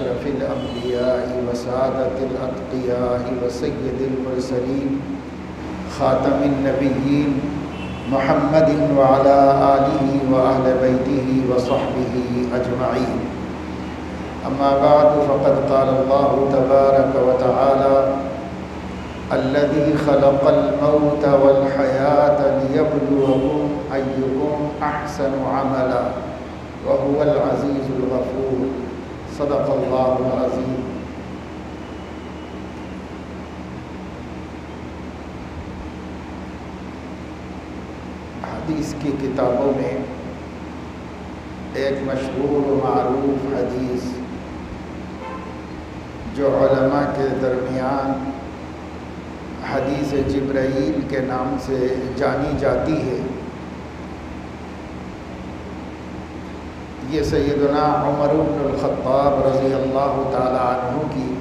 أشرف الأنبياء وسادة الأتقياء وسيد المرسلين خاتم النبيين محمد وعلى آله وأهل بيته وصحبه أجمعين. أما بعد فقد قال الله تبارك وتعالى: الذي خلق الموت والحياة ليبلوكم أيكم أحسن عملا وهو العزيز الغفور. صدق الله العظيم. حدیث کی کتابوں میں ایک مشہور و معروف حدیث جو علماء کے درمیان حدیث جبرائیل کے نام سے جانی جاتی ہے، یہ سیدنا عمر بن الخطاب رضی اللہ تعالی عنہ کی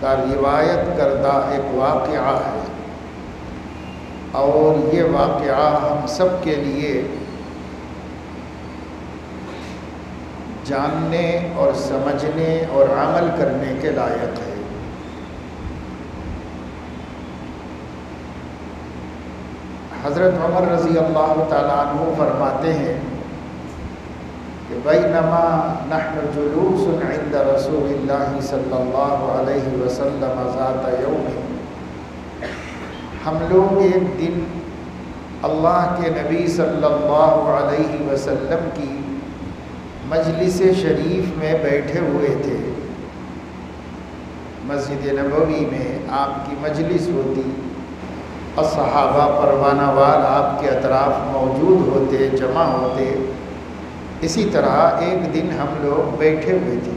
کا روایت کردہ ایک واقعہ ہے، اور یہ واقعہ ہم سب کے لیے جاننے اور سمجھنے اور عمل کرنے کے لائق ہے۔ حضرت عمر رضی اللہ تعالیٰ عنہ فرماتے ہیں کہ بینما نحن جلوس عند رسول اللہ صلی اللہ علیہ وسلم ذات یوم، ہم لوگ ایک دن اللہ کے نبی صلی اللہ علیہ وسلم کی مجلس شریف میں بیٹھے ہوئے تھے۔ مسجد نبوی میں آپ کی مجلس ہوتی، الصحابہ پروانہ وار آپ کے اطراف موجود ہوتے، جمع ہوتے۔ اسی طرح ایک دن ہم لوگ بیٹھے ہوئے تھے۔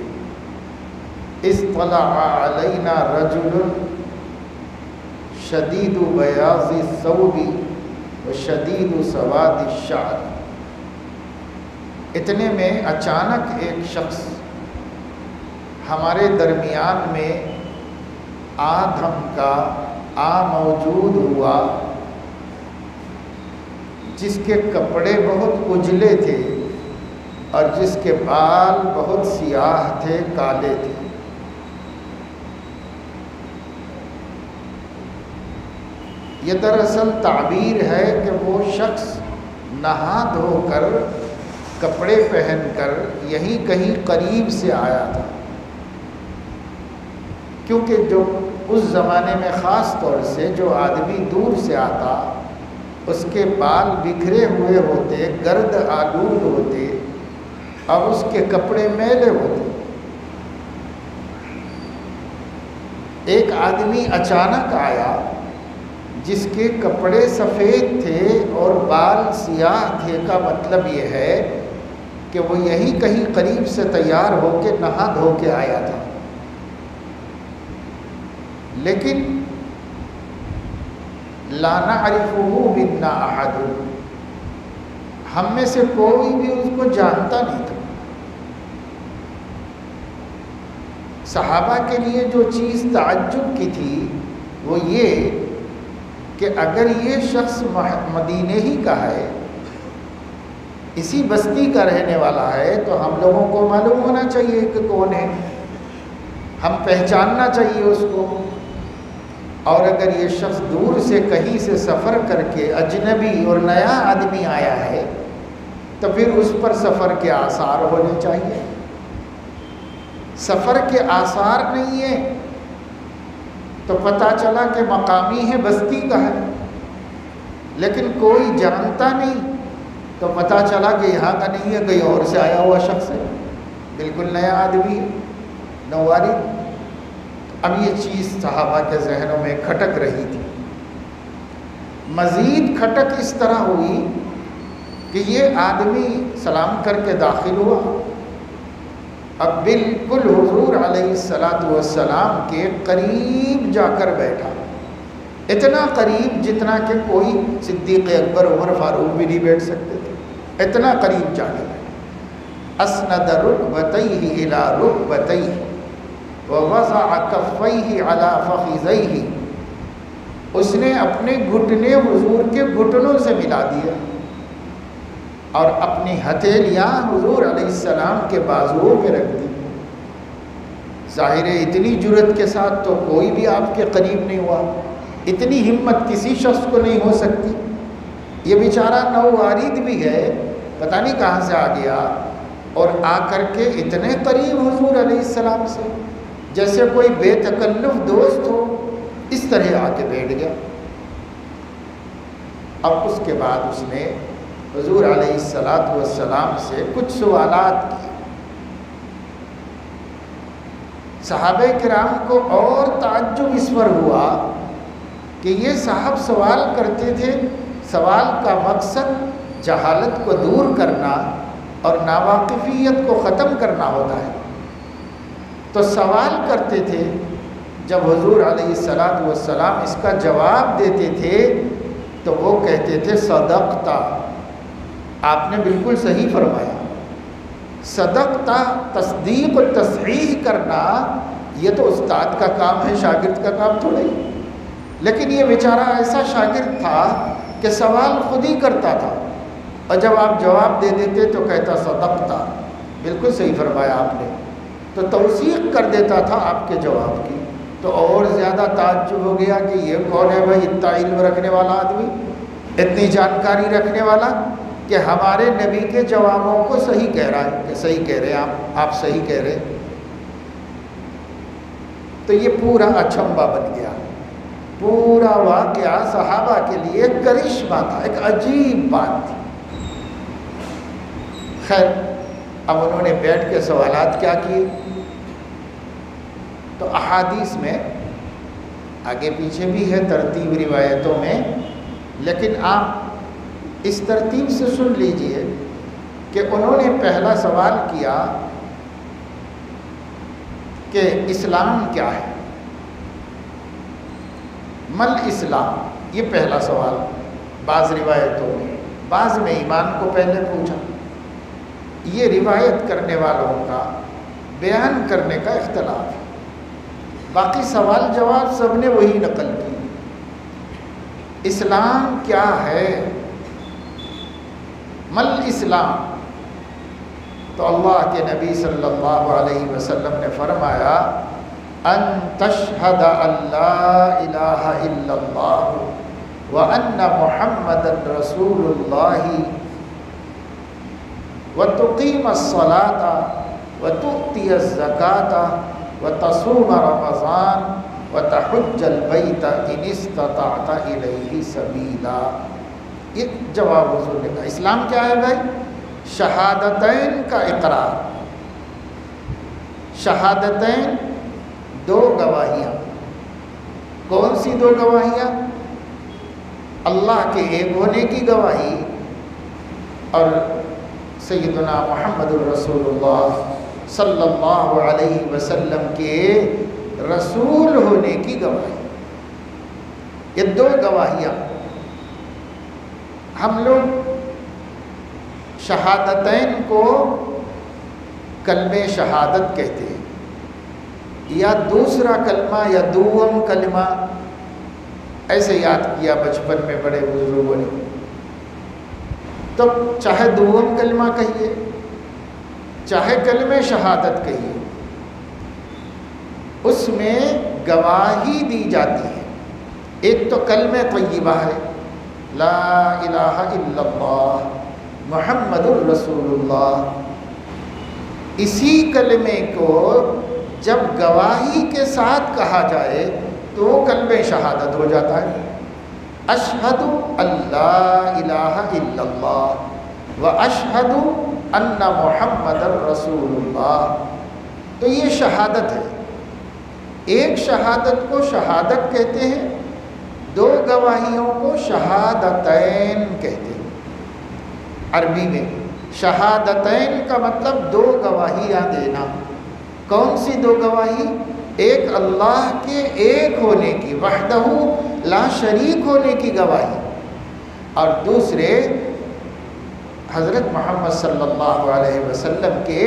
اطلع علینا رجل شدید بیاض الثوب وشدید سواد الشعر، اتنے میں اچانک ایک شخص ہمارے درمیان میں موجود ہوا، جس کے کپڑے بہت اجلے تھے اور جس کے بال بہت سیاہ تھے، کالے تھے۔ یہ دراصل تعبیر ہے کہ وہ شخص نہا دھو کر کپڑے پہن کر یہیں کہیں قریب سے آیا تھا، کیونکہ جو اس زمانے میں خاص طور سے جو آدمی دور سے آتا اس کے بال بکھرے ہوئے ہوتے، گرد آلود ہوتے اور اس کے کپڑے میلے ہوتے۔ ایک آدمی اچانک آیا جس کے کپڑے سفید تھے اور بال سیاہ تھے، کا مطلب یہ ہے کہ وہ یہیں کہیں قریب سے تیار ہو کے نہا دھو کے آیا تھا، لیکن لا نعرفہ منا احد، ہم میں سے کوئی بھی اس کو جانتا نہیں تھا۔ صحابہ کے لیے جو چیز تعجب کی تھی وہ یہ کہ اگر یہ شخص مدینے ہی کا ہے، اسی بستی کا رہنے والا ہے، تو ہم لوگوں کو معلوم ہونا چاہیے کہ کون ہے، ہم پہچاننا چاہیے اس کو۔ اور اگر یہ شخص دور سے کہیں سے سفر کر کے اجنبی اور نیا آدمی آیا ہے تو پھر اس پر سفر کے آثار ہونے چاہیے۔ سفر کے آثار نہیں ہیں تو پتہ چلا کہ مقامی ہے، بستی کا ہے، لیکن کوئی جانتا نہیں تو پتہ چلا کہ یہاں کا نہیں ہے، کہیں اور سے آیا ہوا شخص ہے، بالکل نیا آدمی ہے، نواری۔ اب یہ چیز صحابہ کے ذہنوں میں کھٹک رہی تھی۔ مزید کھٹک اس طرح ہوئی کہ یہ آدمی سلام کر کے داخل ہوا، اب بالکل حضور علیہ السلام کے قریب جا کر بیٹھا، اتنا قریب جتنا کہ کوئی صدیق اکبر، عمر فاروق بھی نہیں بیٹھ سکتے تھے، اتنا قریب جا کے بیٹھا۔ اسند رکبتیہ الی رکبتیہ ووضع کفیہ علی فخذیہ، اس نے اپنے گھٹنے حضور کے گھٹنوں سے ملا دیا اور اپنی ہتھیلیاں حضور علیہ السلام کے بازوؤں پہ رکھ دی ظاہر ہے اتنی جرت کے ساتھ تو کوئی بھی آپ کے قریب نہیں ہوا، اتنی ہمت کسی شخص کو نہیں ہو سکتی۔ یہ بیچارہ نووارد بھی ہے، پتہ نہیں کہاں سے آ گیا، اور آ کر کے اتنے قریب حضور علیہ السلام سے جیسے کوئی بے تکلف دوست ہو، اس طرح آ کے بیٹھ گیا۔ اب اس کے بعد اس نے حضور علیہ السلام سے کچھ سوالات کیے۔ صحابہ کرام کو اور تعجب اس پر ہوا کہ یہ صاحب سوال کرتے تھے، سوال کا مقصد جہالت کو دور کرنا اور ناواقفیت کو ختم کرنا ہوتا ہے، تو سوال کرتے تھے۔ جب حضور علیہ السلام اس کا جواب دیتے تھے تو وہ کہتے تھے صدقتا، آپ نے بالکل صحیح فرمایا۔ صدقتا، تصدیق و تصحیح کرنا یہ تو استاد کا کام ہے، شاگرد کا کام تھوڑا ہی۔ لیکن یہ بیچارہ ایسا شاگرد تھا کہ سوال خود ہی کرتا تھا، اور جب آپ جواب دے دیتے تو کہتا صدقتا، بالکل صحیح فرمایا آپ نے، تو توثیق کر دیتا تھا آپ کے جواب کی۔ تو اور زیادہ تعجب ہو گیا کہ یہ کون ہے بھائی، اتنا علم رکھنے والا آدمی، اتنی جانکاری رکھنے والا کہ ہمارے نبی کے جوابوں کو صحیح کہہ رہا ہے، کہ صحیح کہہ رہے ہیں آپ صحیح کہہ رہے ہیں۔ تو یہ پورا اچنبھا بن گیا، پورا واقعہ صحابہ کے لیے ایک کرشمہ تھا، ایک عجیب بات تھی۔ خیر، اب انہوں نے بیٹھ کے سوالات کیا کیے، تو احادیث میں آگے پیچھے بھی ہے ترتیب روایتوں میں، لیکن آپ اس ترتیب سے سن لیجئے کہ انہوں نے پہلا سوال کیا کہ اسلام کیا ہے، مل اسلام، یہ پہلا سوال بعض روایتوں میں، بعض میں ایمان کو پہلے پوچھا۔ یہ روایت کرنے والوں کا بیان کرنے کا اختلاف ہے، باقی سوال جواب سب نے وہی نقل کی۔ اسلام کیا ہے، مل اسلام، تو اللہ کے نبی صلی اللہ علیہ وسلم نے فرمایا ان تشہد ان لا الہ الا اللہ وان محمد رسول اللہ وتقیم الصلاة وتؤتی الزکاة وتصوم رمضان وتحج البیت ان استطعت الیہ سبیلا۔ یہ جواب حضور نے کہا۔ اسلام کیا ہے بھائی؟ شہادتین کا اقرار، شہادتین، دو گواہیاں۔ کون سی دو گواہیاں؟ اللہ کے ایک ہونے کی گواہی اور سیدنا محمد الرسول اللہ صلی اللہ علیہ وسلم کے رسول ہونے کی گواہی۔ یہ دو گواہیاں، ہم لوگ شہادتین کو کلمہ شہادت کہتے ہیں، یا دوسرا کلمہ یا دوم کلمہ، ایسے یاد کیا بچپن میں بڑے بزرگوں نے۔ تو چاہے دوم کلمہ کہیے، چاہے کلمہ شہادت کہیے، اس میں گواہی دی جاتی ہے۔ ایک تو کلمہ طیبہ ہے، لا الہ الا اللہ محمد الرسول اللہ، اسی کلمے کو جب گواہی کے ساتھ کہا جائے تو وہ کلمہ شہادت ہو جاتا ہے۔ اشہد ان لا الہ الا اللہ و اشہد ان محمد رسول اللہ، تو یہ شہادت ہے۔ ایک شہادت کو شہادت کہتے ہیں، دو گواہیوں کو شہادتین کہتے ہیں۔ عربی میں شہادتین کا مطلب دو گواہیاں دینا۔ کون سی دو گواہی؟ ایک اللہ کے ایک ہونے کی، وحدہ لا شریک ہونے کی گواہی، اور دوسرے حضرت محمد صلی اللہ علیہ وسلم کے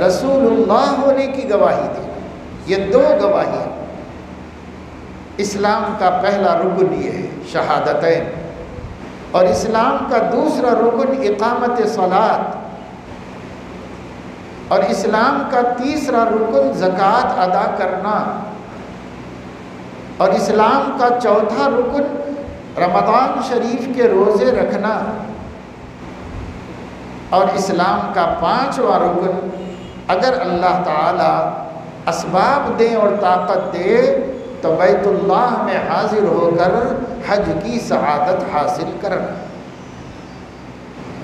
رسول اللہ ہونے کی گواہی دی۔ یہ دو گواہیاں۔ اسلام کا پہلا رکن یہ ہے شہادتین، اور اسلام کا دوسرا رکن اقامت صلاۃ۔ اور اسلام کا تیسرا رکن زکوٰۃ ادا کرنا، اور اسلام کا چوتھا رکن رمضان شریف کے روزے رکھنا، اور اسلام کا پانچواں رکن اگر اللہ تعالی اسباب دے اور طاقت دے تو بیت اللہ میں حاضر ہو کر حج کی سعادت حاصل کرنا۔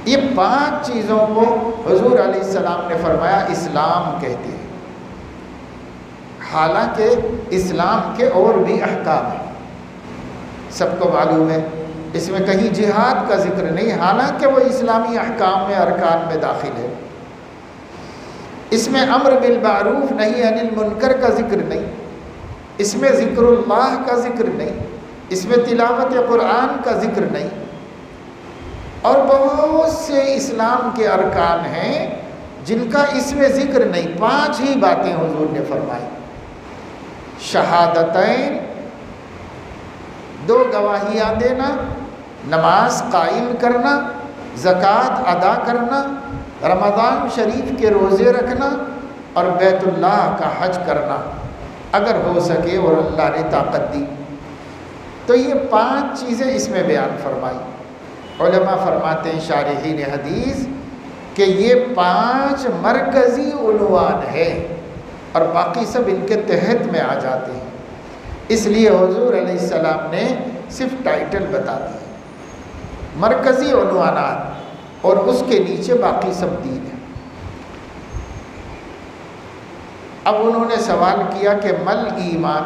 یہ 5 چیزوں کو حضور علیہ السلام نے فرمایا اسلام کہتے ہیں، حالانکہ اسلام کے اور بھی احکام ہیں، سب کو معلوم ہے، اس میں کہیں جہاد کا ذکر نہیں، حالانکہ وہ اسلامی احکام میں ارکان میں داخل ہے۔ اس میں امر بالمعروف نہی عن المنکر کا ذکر نہیں، اس میں ذکر اللہ کا ذکر نہیں، اس میں تلاوت قرآن کا ذکر نہیں، اور بہت سے اسلام کے ارکان ہیں جن کا اس میں ذکر نہیں۔ 5 ہی باتیں حضور نے فرمائی، شہادتین، 2 گواہیاں دینا، نماز قائم کرنا، زکوٰۃ ادا کرنا، رمضان شریف کے روزے رکھنا، اور بیت اللہ کا حج کرنا اگر ہو سکے اور اللہ نے طاقت دی تو۔ یہ 5 چیزیں اس میں بیان فرمائی۔ علماء فرماتے ہیں شارحین حدیث کہ یہ 5 مرکزی عنوان ہے اور باقی سب ان کے تحت میں آ جاتے ہیں، اس لیے حضور علیہ السلام نے صرف ٹائٹل بتا دیے، مرکزی عنوانات، اور اس کے نیچے باقی سب دین ہے۔ اب انہوں نے سوال کیا کہ مل ایمان،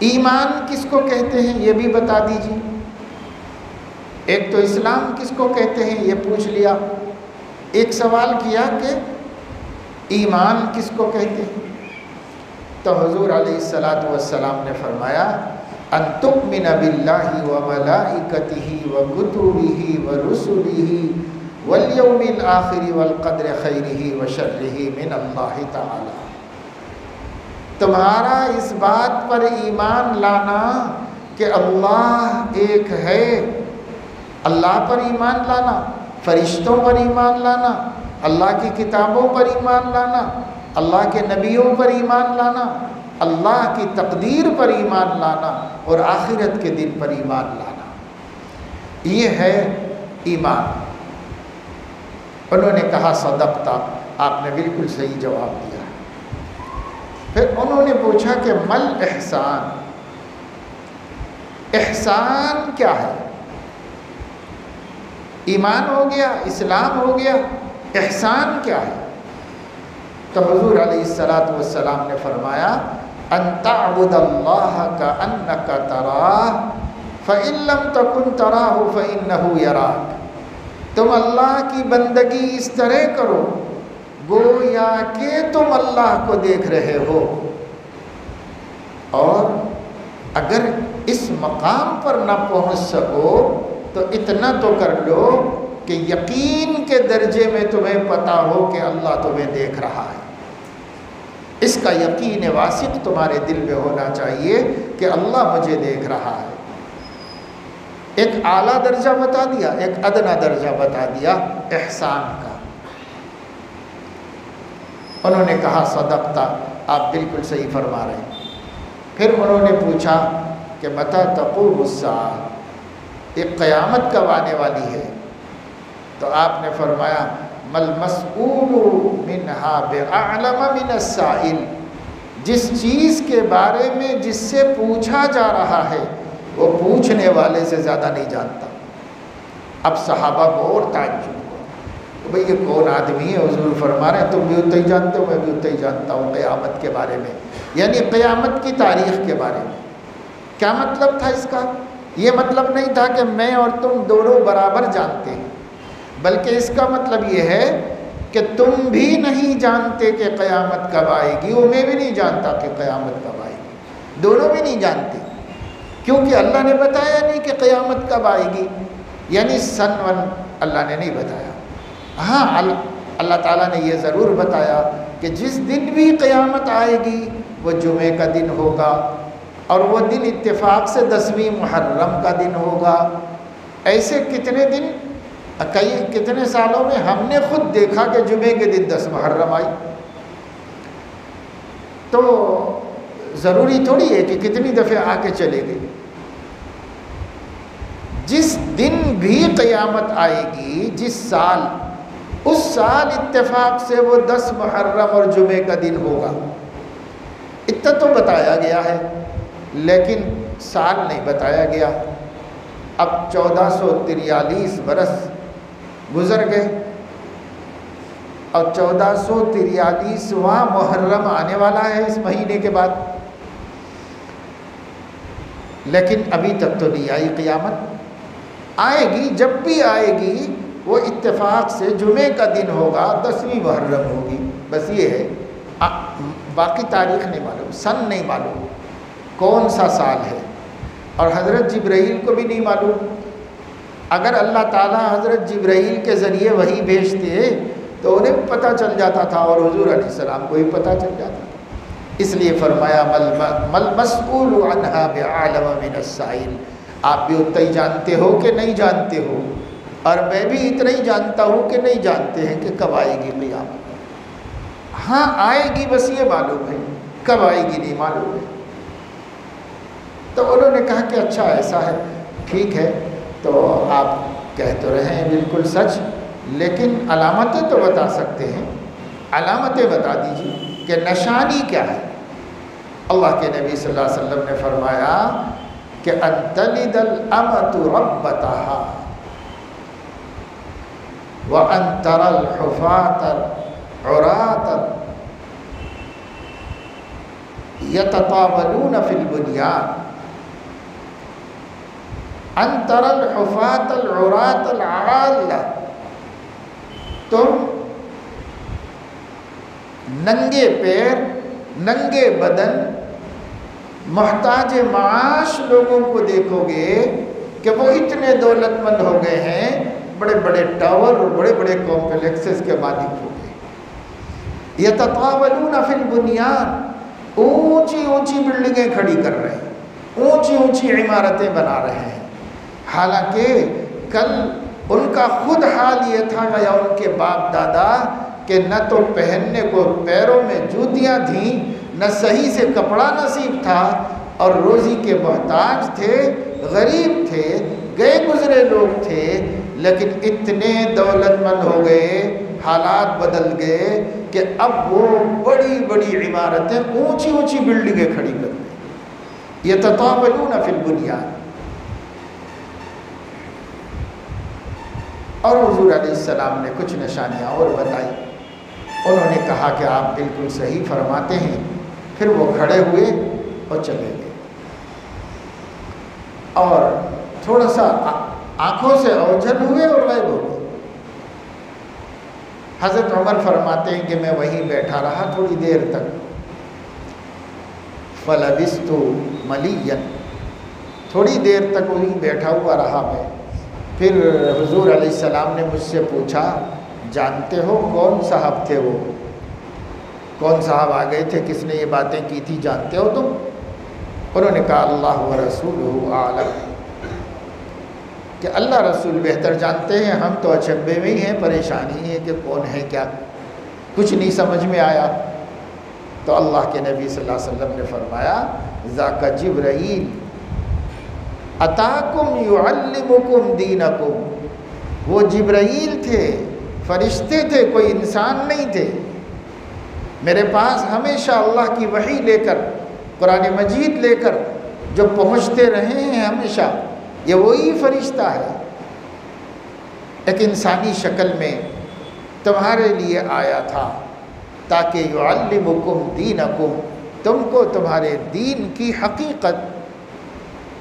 ایمان کس کو کہتے ہیں یہ بھی بتا دیجیے۔ ایک تو اسلام کس کو کہتے ہیں یہ پوچھ لیا، ایک سوال کیا کہ ایمان کس کو کہتے ہیں، تو حضور علیہ السلام نے فرمایا ان تؤمن باللہ وملائکتہ وکتبہ ورسلہ والیوم الآخر والقدر خیرہ وشرہ من اللہ تعالی۔ تمہارا اس بات پر ایمان لانا کہ اللہ ایک ہے، اللہ پر ایمان لانا، فرشتوں پر ایمان لانا، اللہ کی کتابوں پر ایمان لانا، اللہ کے نبیوں پر ایمان لانا، اللہ کی تقدیر پر ایمان لانا، اور آخرت کے دن پر ایمان لانا، یہ ہے ایمان۔ انہوں نے کہا صدقتا، آپ نے بالکل صحیح جواب دیا۔ پھر انہوں نے پوچھا کہ مل احسان، احسان کیا ہے؟ ایمان ہو گیا، اسلام ہو گیا، احسان کیا ہے؟ تو حضور علیہ السلام نے فرمایا ان تعبد اللہ کأنک تراہ فإن لم تکن تراہ فإنہ یراک۔ تم اللہ کی بندگی اس طرح کرو گویا کہ تم اللہ کو دیکھ رہے ہو، اور اگر اس مقام پر نہ پہنچ سکو تو اتنا تو کر لو کہ یقین کے درجے میں تمہیں پتہ ہو کہ اللہ تمہیں دیکھ رہا ہے، اس کا یقین واثق تمہارے دل میں ہونا چاہیے کہ اللہ مجھے دیکھ رہا ہے۔ ایک اعلیٰ درجہ بتا دیا، ایک ادنیٰ درجہ بتا دیا احسان کا۔ انہوں نے کہا صدقتا، آپ بالکل صحیح فرما رہے ہیں۔ پھر انہوں نے پوچھا کہ متی تقوم الساعہ، ایک قیامت کب آنے والی ہے؟ تو آپ نے فرمایا مل مسئول منہا بأعلم من السائل، جس چیز کے بارے میں جس سے پوچھا جا رہا ہے وہ پوچھنے والے سے زیادہ نہیں جانتا۔ اب صحابہ کو اور تعجب ہوا کہ بھئی یہ کون آدمی ہے؟ حضور فرما رہے ہیں تم بھی اتنا ہی جانتے ہو، میں بھی اتنا ہی جانتا ہوں قیامت کے بارے میں، یعنی قیامت کی تاریخ کے بارے میں۔ کیا مطلب تھا اس کا؟ یہ مطلب نہیں تھا کہ میں اور تم دونوں برابر جانتے ہیں، بلکہ اس کا مطلب یہ ہے کہ تم بھی نہیں جانتے کہ قیامت کب آئے گی، وہ میں بھی نہیں جانتا کہ قیامت کب آئے گی، دونوں بھی نہیں جانتے، کیونکہ اللہ نے بتایا نہیں کہ قیامت کب آئے گی، یعنی سن ون اللہ نے نہیں بتایا۔ ہاں اللہ تعالیٰ نے یہ ضرور بتایا کہ جس دن بھی قیامت آئے گی وہ جمعے کا دن ہوگا، اور وہ دن اتفاق سے 10ویں محرم کا دن ہوگا۔ ایسے کتنے دن کتنے سالوں میں ہم نے خود دیکھا کہ جمعے کے دن 10 محرم آئی، تو ضروری تھوڑی ہے کہ کتنی دفعہ آ کے چلے گی۔ جس دن بھی قیامت آئے گی، جس سال، اس سال اتفاق سے وہ 10 محرم اور جمعے کا دن ہوگا۔ اتنا تو بتایا گیا ہے، لیکن سال نہیں بتایا گیا۔ اب 1443 برس گزر گئے اور 1443واں محرم آنے والا ہے اس مہینے کے بعد، لیکن ابھی تک تو نہیں آئی قیامت۔ آئے گی، جب بھی آئے گی وہ اتفاق سے جمعے کا دن ہوگا، 10ویں محرم ہوگی، بس یہ ہے۔ باقی تاریخ نہیں معلوم، سن نہیں معلوم کون سا سال ہے، اور حضرت جبرائیل کو بھی نہیں معلوم۔ اگر اللہ تعالیٰ حضرت جبرائیل کے ذریعے وحی بھیجتے تو انہیں پتہ چل جاتا تھا، اور حضور علیہ السلام کو بھی پتہ چل جاتا تھا۔ اس لیے فرمایا مل مسئول عنہا بعالم من السائل، آپ بھی اتنا ہی جانتے ہو کہ نہیں جانتے ہو، اور میں بھی اتنا ہی جانتا ہوں کہ نہیں جانتے ہیں کہ کب آئے گی قیامت۔ ہاں آئے گی، بس یہ معلوم ہے، کب آئے گی نہیں معلوم ہے۔ تو انہوں نے کہا کہ اچھا ایسا ہے، ٹھیک ہے، تو آپ کہہ تو رہے ہیں بالکل سچ، لیکن علامتیں تو بتا سکتے ہیں، علامتیں بتا دیجیے کہ نشانی کیا ہے۔ اللہ کے نبی صلی اللہ علیہ وسلم نے فرمایا کہ ان تلد الامۃ ربتہا وان تری الحفاة العراة یتطاولون فی البنیان، ان تری الحفاة العراة العالة، تم ننگے پیر، ننگے بدن، محتاج معاش لوگوں کو دیکھو گے کہ وہ اتنے دولت مند ہو گئے ہیں، بڑے بڑے ٹاور اور بڑے بڑے کمپلیکسز کے مالک ہو گئے۔ یتطاولون فی البنیان، اونچی اونچی بلڈنگیں کھڑی کر رہے ہیں، اونچی اونچی عمارتیں بنا رہے ہیں، حالانکہ کل ان کا خود حال یہ تھا یا ان کے باپ دادا کہ نہ تو پہننے کو پیروں میں جوتیاں تھیں، نہ صحیح سے کپڑا نصیب تھا، اور روزی کے محتاج تھے، غریب تھے، گئے گزرے لوگ تھے، لیکن اتنے دولت مند ہو گئے، حالات بدل گئے کہ اب وہ بڑی بڑی عمارتیں، اونچی اونچی بلڈنگیں کھڑی کر رہے، یتطاولون فی البنیان۔ اور حضور علیہ السلام نے کچھ نشانیاں اور بتائی، انہوں نے کہا کہ آپ بالکل صحیح فرماتے ہیں۔ پھر وہ کھڑے ہوئے اور چلے گئے، اور تھوڑا سا آنکھوں سے اوجھل ہوئے اور غائب ہو گئے۔ حضرت عمر فرماتے ہیں کہ میں وہیں بیٹھا رہا تھوڑی دیر تک، فلبثت ملیا، تھوڑی دیر تک وہیں بیٹھا ہوا رہا میں۔ پھر حضور علیہ السلام نے مجھ سے پوچھا، جانتے ہو کون صاحب تھے وہ؟ کون صاحب آ گئے تھے، کس نے یہ باتیں کی تھی، جانتے ہو تم؟ انہوں نے کہا اللہ و رسولہ اعلم، کہ اللہ رسول بہتر جانتے ہیں، ہم تو اچنبے میں ہی ہیں، پریشانی ہے کہ کون ہے کیا، کچھ نہیں سمجھ میں آیا۔ تو اللہ کے نبی صلی اللہ علیہ وسلم نے فرمایا ذاک جبرائیل اتاکم یعلمکم دینکم، وہ جبرائیل تھے، فرشتے تھے، کوئی انسان نہیں تھے۔ میرے پاس ہمیشہ اللہ کی وحی لے کر، قرآن مجید لے کر جو پہنچتے رہے ہیں ہمیشہ، یہ وہی فرشتہ ہے، ایک انسانی شکل میں تمہارے لیے آیا تھا تاکہ یعلمکم دینکم، تم کو تمہارے دین کی حقیقت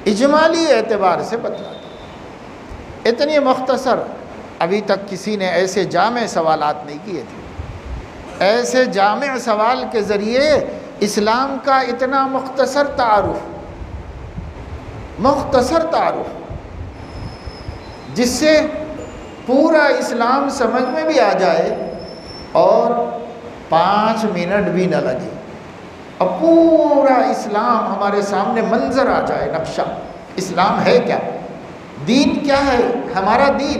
اجمالی اعتبار سے بتلاتا۔ اتنی مختصر، ابھی تک کسی نے ایسے جامع سوالات نہیں کیے تھے، ایسے جامع سوال کے ذریعے اسلام کا اتنا مختصر تعارف جس سے پورا اسلام سمجھ میں بھی آ جائے اور 5 منٹ بھی نہ لگے، اور پورا اسلام ہمارے سامنے منظر آ جائے، نقشہ۔ اسلام ہے کیا، دین کیا ہے، ہمارا دین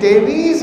23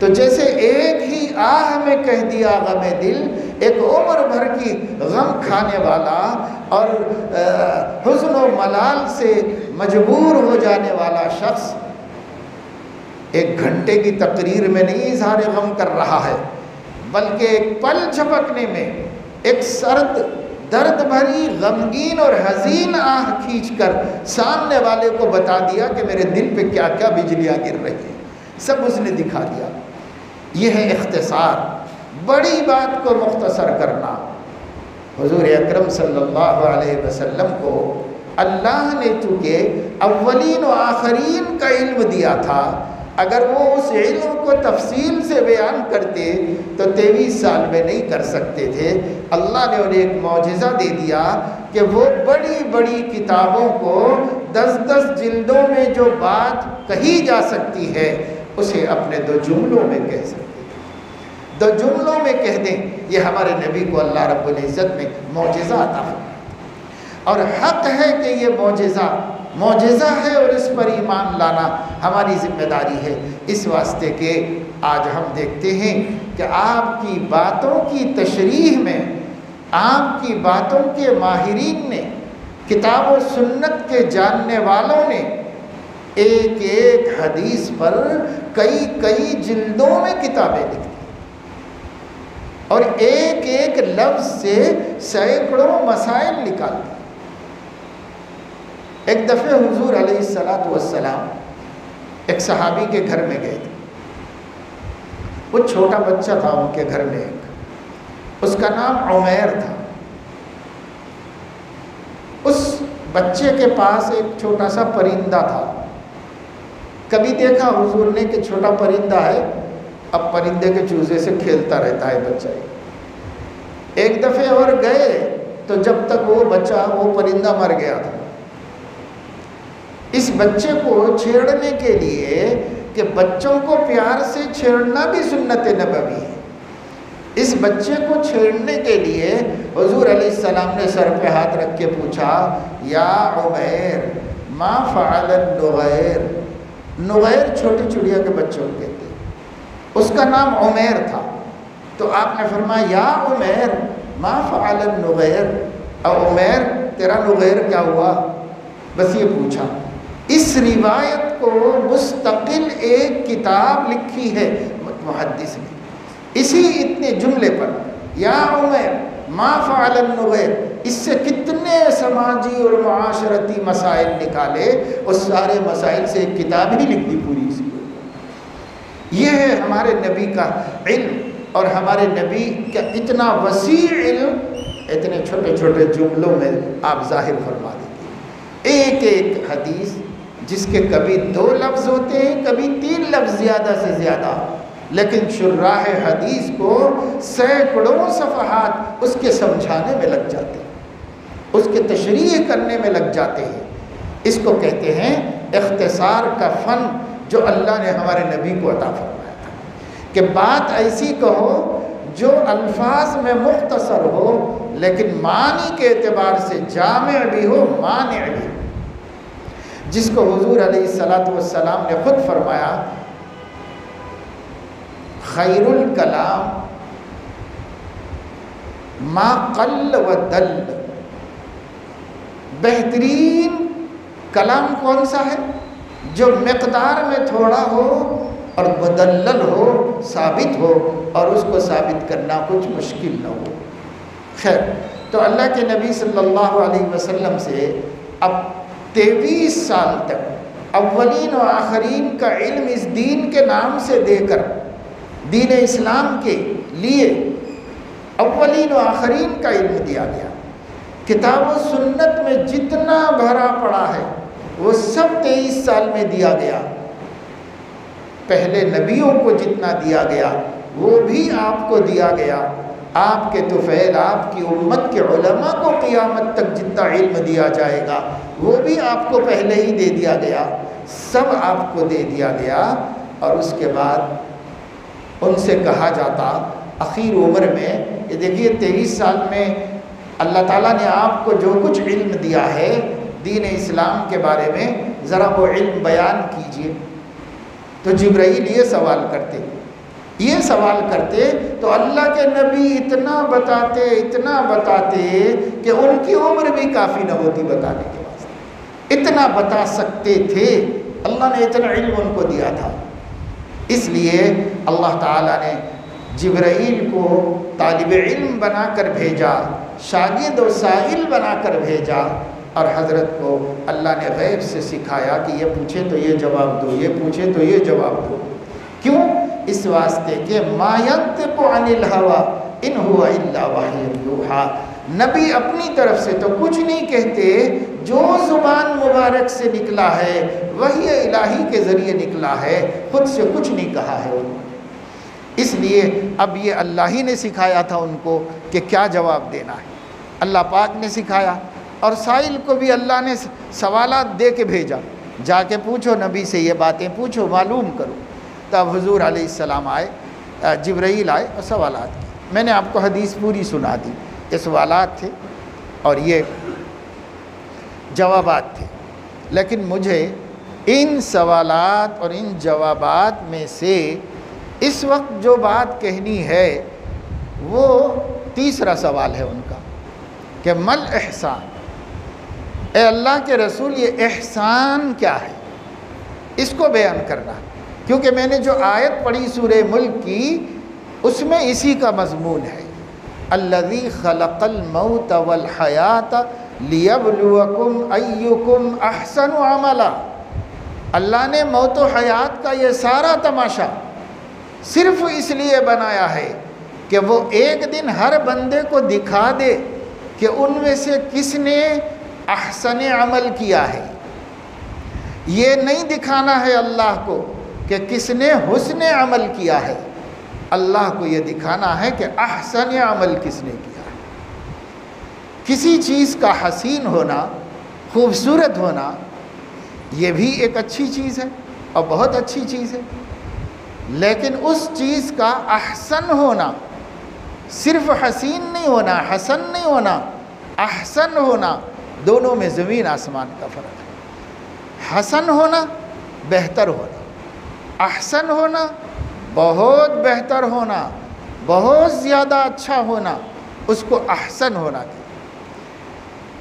تو جیسے ایک ہی آہ میں کہہ دیا غم دل، ایک عمر بھر کی غم کھانے والا اور حزن و ملال سے مجبور ہو جانے والا شخص ایک گھنٹے کی تقریر میں نہیں اظہار غم کر رہا ہے، بلکہ ایک پل جھپکنے میں ایک سرد درد بھری غمگین اور حزین آہ کھینچ کر سامنے والے کو بتا دیا کہ میرے دل پہ کیا کیا بجلیاں گر رہی ہیں، سب اس نے دکھا دیا۔ یہ ہے اختصار، بڑی بات کو مختصر کرنا۔ حضور اکرم صلی اللہ علیہ وسلم کو اللہ نے چونکہ اولین و آخرین کا علم دیا تھا، اگر وہ اس علم کو تفصیل سے بیان کرتے تو 23 سال میں نہیں کر سکتے تھے۔ اللہ نے انہیں ایک معجزہ دے دیا کہ وہ بڑی بڑی کتابوں کو 10 جلدوں میں جو بات کہی جا سکتی ہے اسے اپنے 2 جملوں میں کہہ سکتے ہیں، 2 جملوں میں کہہ دیں۔ یہ ہمارے نبی کو اللہ رب العزت نے معجزہ عطا فرمایا، اور حق ہے کہ یہ معجزہ ہے اور اس پر ایمان لانا ہماری ذمہ داری ہے، اس واسطے کہ آج ہم دیکھتے ہیں کہ آپ کی باتوں کی تشریح میں آپ کی باتوں کے ماہرین نے، کتاب و سنت کے جاننے والوں نے ایک ایک حدیث پر کئی جلدوں میں کتابیں لکھی اور ایک ایک لفظ سے سینکڑوں مسائل نکال دی۔ ایک دفعہ حضور علیہ السلام ایک صحابی کے گھر میں گئے تھے، وہ چھوٹا بچہ تھا ان کے گھر میں، ایک اس کا نام عمیر تھا۔ اس بچے کے پاس ایک چھوٹا سا پرندہ تھا۔ کبھی دیکھا حضور نے کہ چھوٹا پرندہ ہے، اب پرندے کے چوزے سے کھیلتا رہتا ہے بچہ۔ ایک دفعہ اور گئے تو جب تک وہ پرندہ مر گیا تھا۔ اس بچے کو چھیڑنے کے لیے، کہ بچوں کو پیار سے چھیڑنا بھی سنت نبوی ہے، اس بچے کو چھیڑنے کے لیے حضور علیہ السلام نے سر پہ ہاتھ رکھ کے پوچھا، یا عمیر ما فعل النغیر۔ نغیر چھوٹی چڑیا کے بچوں کو کہتے ہیں، اس کا نام عمیر تھا۔ تو آپ نے فرمایا، یا عمیر ما فعل النغیر، او عمیر تیرا نغیر کیا ہوا؟ بس یہ پوچھا۔ اس روایت کو مستقل ایک کتاب لکھی ہے محدث نے، اسی اتنے جملے پر، یا عمیر ما فعل النغیر، اس سے کتنے سماجی اور معاشرتی مسائل نکالے، اس سارے مسائل سے ایک کتاب ہی لکھ دی پوری اسی کو۔ یہ ہے ہمارے نبی کا علم، اور ہمارے نبی کا اتنا وسیع علم اتنے چھوٹے چھوٹے جملوں میں آپ ظاہر فرما دیتے ہیں۔ ایک ایک حدیث جس کے کبھی 2 لفظ ہوتے ہیں، کبھی 3 لفظ زیادہ سے زیادہ، لیکن شراح حدیث کو سینکڑوں صفحات اس کے سمجھانے میں لگ جاتے ہیں، اس کے تشریح کرنے میں لگ جاتے ہیں۔ اس کو کہتے ہیں اختصار کا فن، جو اللہ نے ہمارے نبی کو عطا فرمایا تھا، کہ بات ایسی کہو جو الفاظ میں مختصر ہو لیکن معنی کے اعتبار سے جامع بھی ہو، مانع بھی ہو، جس کو حضور علیہ السلام نے خود فرمایا، خیر الکلام ما قل و دل۔ بہترین کلام کون سا ہے؟ جو مقدار میں تھوڑا ہو اور مدلل ہو، ثابت ہو، اور اس کو ثابت کرنا کچھ مشکل نہ ہو۔ خیر، تو اللہ کے نبی صلی اللہ علیہ وسلم سے اب 23 سال تک اولین و آخرین کا علم اس دین کے نام سے دے کر، دین اسلام کے لیے اولین و آخرین کا علم دیا گیا۔ کتاب و سنت میں جتنا بھرا پڑا ہے وہ سب 23 سال میں دیا گیا۔ پہلے نبیوں کو جتنا دیا گیا وہ بھی آپ کو دیا گیا۔ آپ کے طفیل، آپ کی امت کے علماء کو قیامت تک جتنا علم دیا جائے گا وہ بھی آپ کو پہلے ہی دے دیا گیا، سب آپ کو دے دیا گیا۔ اور اس کے بعد ان سے کہا جاتا اخیر عمر میں، یہ دیکھیے 23 سال میں اللہ تعالیٰ نے آپ کو جو کچھ علم دیا ہے دین اسلام کے بارے میں، ذرا وہ علم بیان کیجئے۔ تو جبرائیل یہ سوال کرتے، یہ سوال کرتے تو اللہ کے نبی اتنا بتاتے کہ ان کی عمر بھی کافی نہ ہوتی بتانے کے واسطے، اتنا بتا سکتے تھے، اللہ نے اتنا علم ان کو دیا تھا۔ اس لیے اللہ تعالیٰ نے جبرائیل کو طالب علم بنا کر بھیجا، شاگرد و سائل بنا کر بھیجا، اور حضرت کو اللہ نے غیب سے سکھایا کہ یہ پوچھے تو یہ جواب دو، یہ پوچھے تو یہ جواب دو۔ کیوں؟ اس واسطے کہ ما ینطق عن الہوی ان هو الا وحی یوحی، نبی اپنی طرف سے تو کچھ نہیں کہتے، جو زبان مبارک سے نکلا ہے وحی الہی کے ذریعے نکلا ہے، خود سے کچھ نہیں کہا ہے انہوں نے۔ اس لیے اب یہ اللہ ہی نے سکھایا تھا ان کو کہ کیا جواب دینا ہے، اللہ پاک نے سکھایا، اور سائل کو بھی اللہ نے سوالات دے کے بھیجا، جا کے پوچھو نبی سے، یہ باتیں پوچھو، معلوم کرو۔ تب حضور علیہ السلام آئے، جبرائیل آئے اور سوالات کی۔ میں نے آپ کو حدیث پوری سنا دی، یہ سوالات تھے اور یہ جوابات تھے، لیکن مجھے ان سوالات اور ان جوابات میں سے اس وقت جو بات کہنی ہے وہ تیسرا سوال ہے ان کا کہ مل احسان، اے اللہ کے رسول یہ احسان کیا ہے، اس کو بیان کرنا، کیونکہ میں نے جو آیت پڑھی سورہ ملک کی اس میں اسی کا مضمون ہے، الذی خلق الموت والحیات لیبلوکم ایکم احسن عملا۔ اللہ نے موت و حیات کا یہ سارا تماشا صرف اس لیے بنایا ہے کہ وہ ایک دن ہر بندے کو دکھا دے کہ ان میں سے کس نے احسن عمل کیا ہے۔ یہ نہیں دکھانا ہے اللہ کو کہ کس نے حسن عمل کیا ہے، اللہ کو یہ دکھانا ہے کہ احسن عمل کس نے کیا ہے۔ کسی چیز کا حسین ہونا، خوبصورت ہونا، یہ بھی ایک اچھی چیز ہے اور بہت اچھی چیز ہے، لیکن اس چیز کا احسن ہونا، صرف حسین نہیں ہونا، حسن نہیں ہونا، احسن ہونا، دونوں میں زمین آسمان کا فرق ہے۔ حسن ہونا بہتر ہونا، احسن ہونا بہت بہتر ہونا، بہت زیادہ اچھا ہونا، اس کو احسن ہونا کہتے۔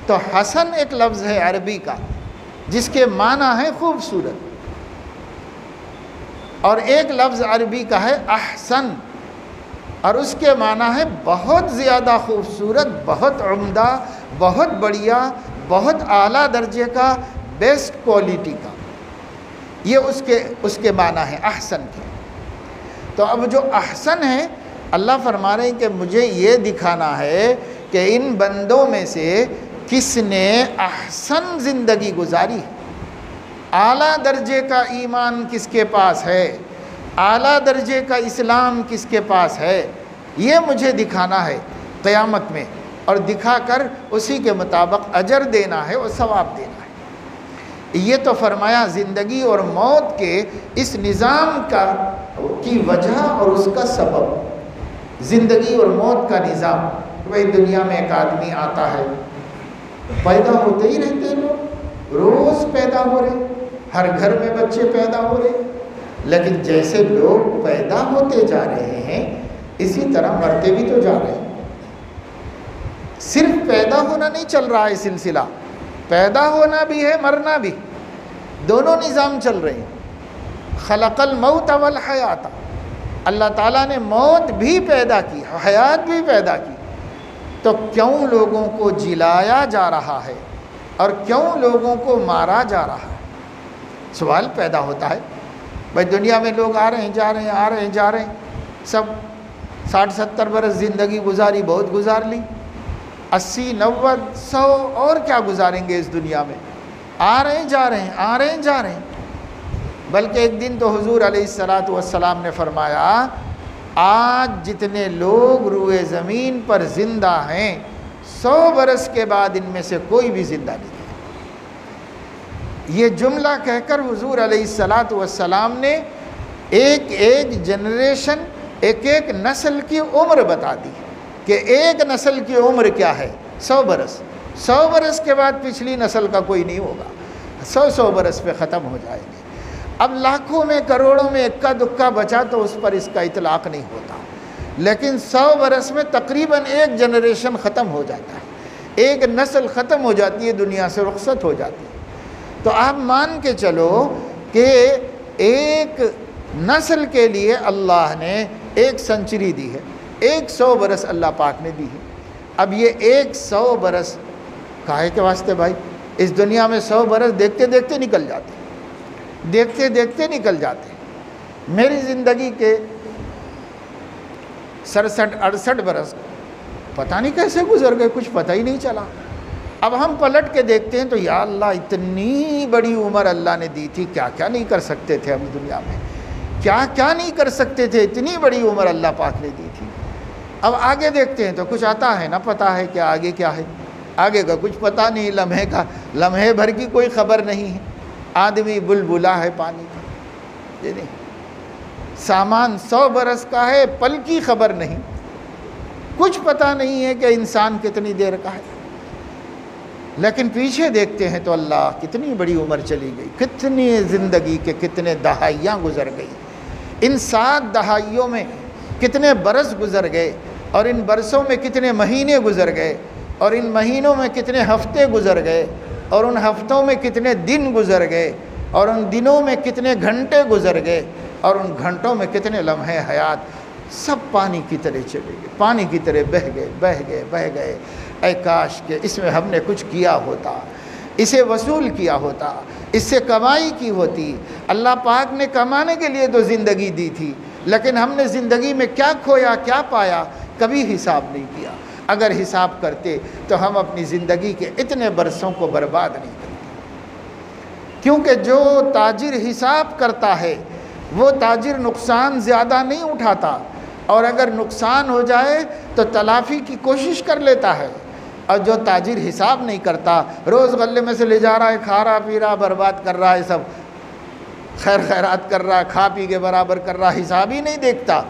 تو حسن ایک لفظ ہے عربی کا جس کے معنی ہے خوبصورت، اور ایک لفظ عربی کا ہے احسن، اور اس کے معنی ہے بہت زیادہ خوبصورت، بہت عمدہ، بہت بڑھیا، بہت اعلیٰ درجے کا، بیسٹ کوالٹی کا، یہ اس کے معنی ہے احسن کے۔ تو اب جو احسن ہے، اللہ فرما رہے ہیں کہ مجھے یہ دکھانا ہے کہ ان بندوں میں سے کس نے احسن زندگی گزاری، اعلیٰ درجے کا ایمان کس کے پاس ہے، اعلیٰ درجے کا اسلام کس کے پاس ہے، یہ مجھے دکھانا ہے قیامت میں، اور دکھا کر اسی کے مطابق اجر دینا ہے اور ثواب دینا ہے۔ یہ تو فرمایا زندگی اور موت کے اس نظام کی وجہ اور اس کا سبب، زندگی اور موت کا نظام۔ بھائی دنیا میں ایک آدمی آتا ہے، پیدا ہوتے ہی رہتے ہیں لوگ، روز پیدا ہو رہے، ہر گھر میں بچے پیدا ہو رہے، لیکن جیسے لوگ پیدا ہوتے جا رہے ہیں اسی طرح مرتے بھی تو جا رہے ہیں۔ صرف پیدا ہونا نہیں چل رہا ہے سلسلہ، پیدا ہونا بھی ہے، مرنا بھی، دونوں نظام چل رہے ہیں۔ خلق الموت والحیات، اللہ تعالیٰ نے موت بھی پیدا کی، حیات بھی پیدا کی، تو کیوں لوگوں کو جلایا جا رہا ہے اور کیوں لوگوں کو مارا جا رہا ہے؟ سوال پیدا ہوتا ہے۔ بھائی دنیا میں لوگ آ رہے ہیں جا رہے ہیں، آ رہے ہیں جا رہے ہیں، سب 60-70 برس زندگی گزاری، بہت گزار لی، 80-90-100 اور کیا گزاریں گے اس دنیا میں؟ آ رہے ہیں جا رہے ہیں، آ رہے ہیں جا رہے ہیں۔ بلکہ ایک دن تو حضور علیہ السلام نے فرمایا، آج جتنے لوگ روئے زمین پر زندہ ہیں 100 برس کے بعد ان میں سے کوئی بھی زندہ نہیں ہے۔ یہ جملہ کہہ کر حضور علیہ السلام نے ایک ایک جنریشن، ایک ایک نسل کی عمر بتا دی کہ ایک نسل کی عمر کیا ہے، 100 برس، 100 برس کے بعد پچھلی نسل کا کوئی نہیں ہوگا، 100 برس پہ ختم ہو جائے گی۔ اب لاکھوں میں کروڑوں میں اکا دکا بچا تو اس پر اس کا اطلاق نہیں ہوتا، لیکن 100 برس میں تقریباً ایک جنریشن ختم ہو جاتا ہے، ایک نسل ختم ہو جاتی ہے، دنیا سے رخصت ہو جاتی ہے۔ تو آپ مان کے چلو کہ ایک نسل کے لیے اللہ نے 1 سنچری دی ہے، 100 برس اللہ پاک نے دی ہے۔ اب یہ 100 برس کاہے کے واسطے بھائی؟ اس دنیا میں 100 برس دیکھتے دیکھتے نکل جاتے، دیکھتے دیکھتے نکل جاتے۔ میری زندگی کے 67-68 برس پتہ نہیں کیسے گزر گئے، کچھ پتہ ہی نہیں چلا۔ اب ہم پلٹ کے دیکھتے ہیں تو یا اللہ اتنی بڑی عمر اللہ نے دی تھی، کیا کیا نہیں کر سکتے تھے ہم دنیا میں، کیا کیا نہیں کر سکتے تھے، اتنی بڑی عمر اللہ پاک نے دی تھی۔ اب آگے دیکھتے ہیں تو کچھ آتا ہے نہ پتہ ہے کہ آگے کیا ہے، آگے کا کچھ پتہ نہیں، لمحے کا لمحے بھر کی کوئی خبر نہیں ہے۔ آدمی بلبلا ہے پانی کا، یہ نہیں، سامان 100 برس کا ہے، پل کی خبر نہیں، کچھ پتہ نہیں ہے کہ انسان کتنی دیر کا ہے۔ لیکن پیچھے دیکھتے ہیں تو اللہ کتنی بڑی عمر چلی گئی، کتنی زندگی کے کتنے دہائیاں گزر گئی، ان 7 دہائیوں میں کتنے برس گزر گئے، اور ان برسوں میں کتنے مہینے گزر گئے، اور ان مہینوں میں کتنے ہفتے گزر گئے، اور ان ہفتوں میں کتنے دن گزر گئے، اور ان دنوں میں کتنے گھنٹے گزر گئے، اور ان گھنٹوں میں کتنے لمحے حیات، سب پانی کی طرح چلے گئے، پانی کی طرح بہہ گئے بہہ گئے بہہ گئے۔ اے کاش کہ اس میں ہم نے کچھ کیا ہوتا، اسے وصول کیا ہوتا، اس سے کمائی کی ہوتی۔ اللہ پاک نے کمانے کے لیے تو زندگی دی تھی، لیکن ہم نے زندگی میں کیا کھویا کیا پایا کبھی حساب نہیں کیا۔ اگر حساب کرتے تو ہم اپنی زندگی کے اتنے برسوں کو برباد نہیں کرتے، کیونکہ جو تاجر حساب کرتا ہے وہ تاجر نقصان زیادہ نہیں اٹھاتا، اور اگر نقصان ہو جائے تو تلافی کی کوشش کر لیتا ہے۔ اور جو تاجر حساب نہیں کرتا، روز غلے میں سے لے جا رہا ہے، کھا رہا پی رہا، برباد کر رہا ہے، سب خیر خیرات کر رہا ہے، کھا پی کے برابر کر رہا، حساب ہی نہیں دیکھتا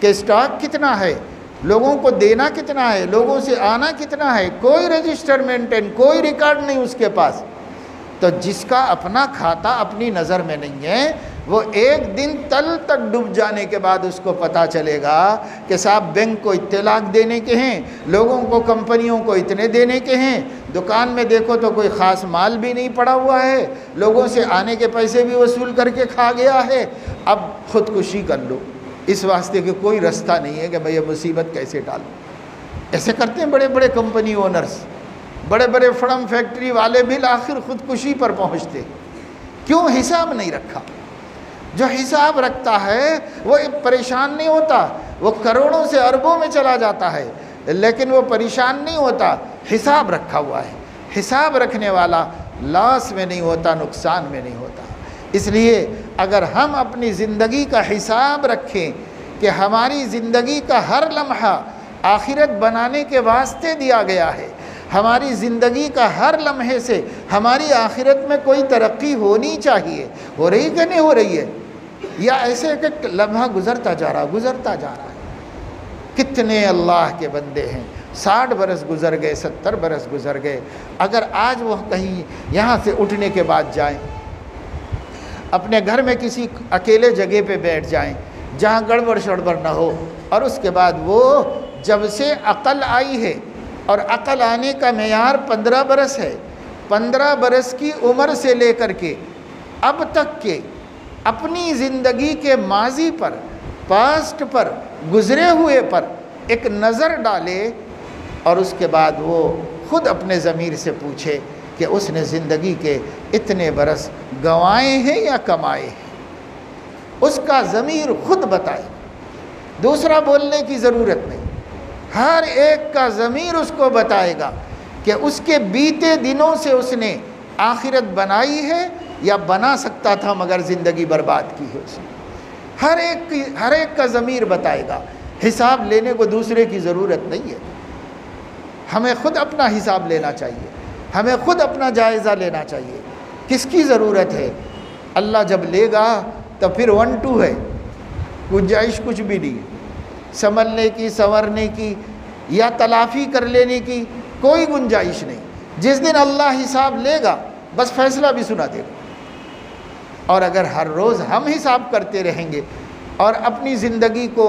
کہ اسٹاک کتنا ہے، لوگوں کو دینا کتنا ہے، لوگوں سے آنا کتنا ہے، کوئی رجسٹر مینٹین، کوئی ریکارڈ نہیں اس کے پاس۔ تو جس کا اپنا کھاتا اپنی نظر میں نہیں ہے، وہ ایک دن تل تک ڈوب جانے کے بعد اس کو پتہ چلے گا کہ صاحب بینک کو اتنے لاکھ دینے کے ہیں، لوگوں کو کمپنیوں کو اتنے دینے کے ہیں، دکان میں دیکھو تو کوئی خاص مال بھی نہیں پڑا ہوا ہے، لوگوں سے آنے کے پیسے بھی وصول کر کے کھا گیا ہے، اب خودکشی کر لو، اس واسطے کہ کوئی رستہ نہیں ہے کہ میں یہ مصیبت کیسے ڈالوں۔ ایسے کرتے ہیں بڑے بڑے کمپنی اونرز، بڑے بڑے فرم فیکٹری والے بھی آخر خودکشی پر پہنچتے، کیوں؟ حساب نہیں رکھا۔ جو حساب رکھتا ہے وہ پریشان نہیں ہوتا، وہ کروڑوں سے اربوں میں چلا جاتا ہے، لیکن وہ پریشان نہیں ہوتا، حساب رکھا ہوا ہے۔ حساب رکھنے والا لاس میں نہیں ہوتا، نقصان میں نہیں ہوتا۔ اس لیے اگر ہم اپنی زندگی کا حساب رکھیں کہ ہماری زندگی کا ہر لمحہ آخرت بنانے کے واسطے دیا گیا ہے، ہماری زندگی کا ہر لمحے سے ہماری آخرت میں کوئی ترقی ہونی چاہیے، ہو رہی کہ نہیں ہو رہی ہے، یا ایسے کہ لمحہ گزرتا جا رہا ہے۔ کتنے اللہ کے بندے ہیں 60 برس گزر گئے، 70 برس گزر گئے، اگر آج وہ کہیں یہاں سے اٹھنے کے بعد جائیں، اپنے گھر میں کسی اکیلے جگہ پہ بیٹھ جائیں جہاں گڑبڑ شڑبڑ نہ ہو، اور اس کے بعد وہ جب سے عقل آئی ہے، اور عقل آنے کا معیار 15 برس ہے، 15 برس کی عمر سے لے کر کے اب تک کے اپنی زندگی کے ماضی پر، پاسٹ پر، گزرے ہوئے پر ایک نظر ڈالے، اور اس کے بعد وہ خود اپنے ضمیر سے پوچھے کہ اس نے زندگی کے اتنے برس گنوائے ہیں یا کمائے ہیں، اس کا ضمیر خود بتائے، دوسرا بولنے کی ضرورت نہیں، ہر ایک کا ضمیر اس کو بتائے گا کہ اس کے بیتے دنوں سے اس نے آخرت بنائی ہے یا بنا سکتا تھا مگر زندگی برباد کی ہے اس نے۔ ہر ایک کا ضمیر بتائے گا، حساب لینے کو دوسرے کی ضرورت نہیں ہے، ہمیں خود اپنا حساب لینا چاہیے، ہمیں خود اپنا جائزہ لینا چاہیے، کس کی ضرورت ہے۔ اللہ جب لے گا تو پھر 1-2 ہے، گنجائش کچھ بھی نہیں ہے، سنبھلنے کی، سنورنے کی یا تلافی کر لینے کی کوئی گنجائش نہیں۔ جس دن اللہ حساب لے گا بس فیصلہ بھی سنا دے گا، اور اگر ہر روز ہم حساب کرتے رہیں گے اور اپنی زندگی کو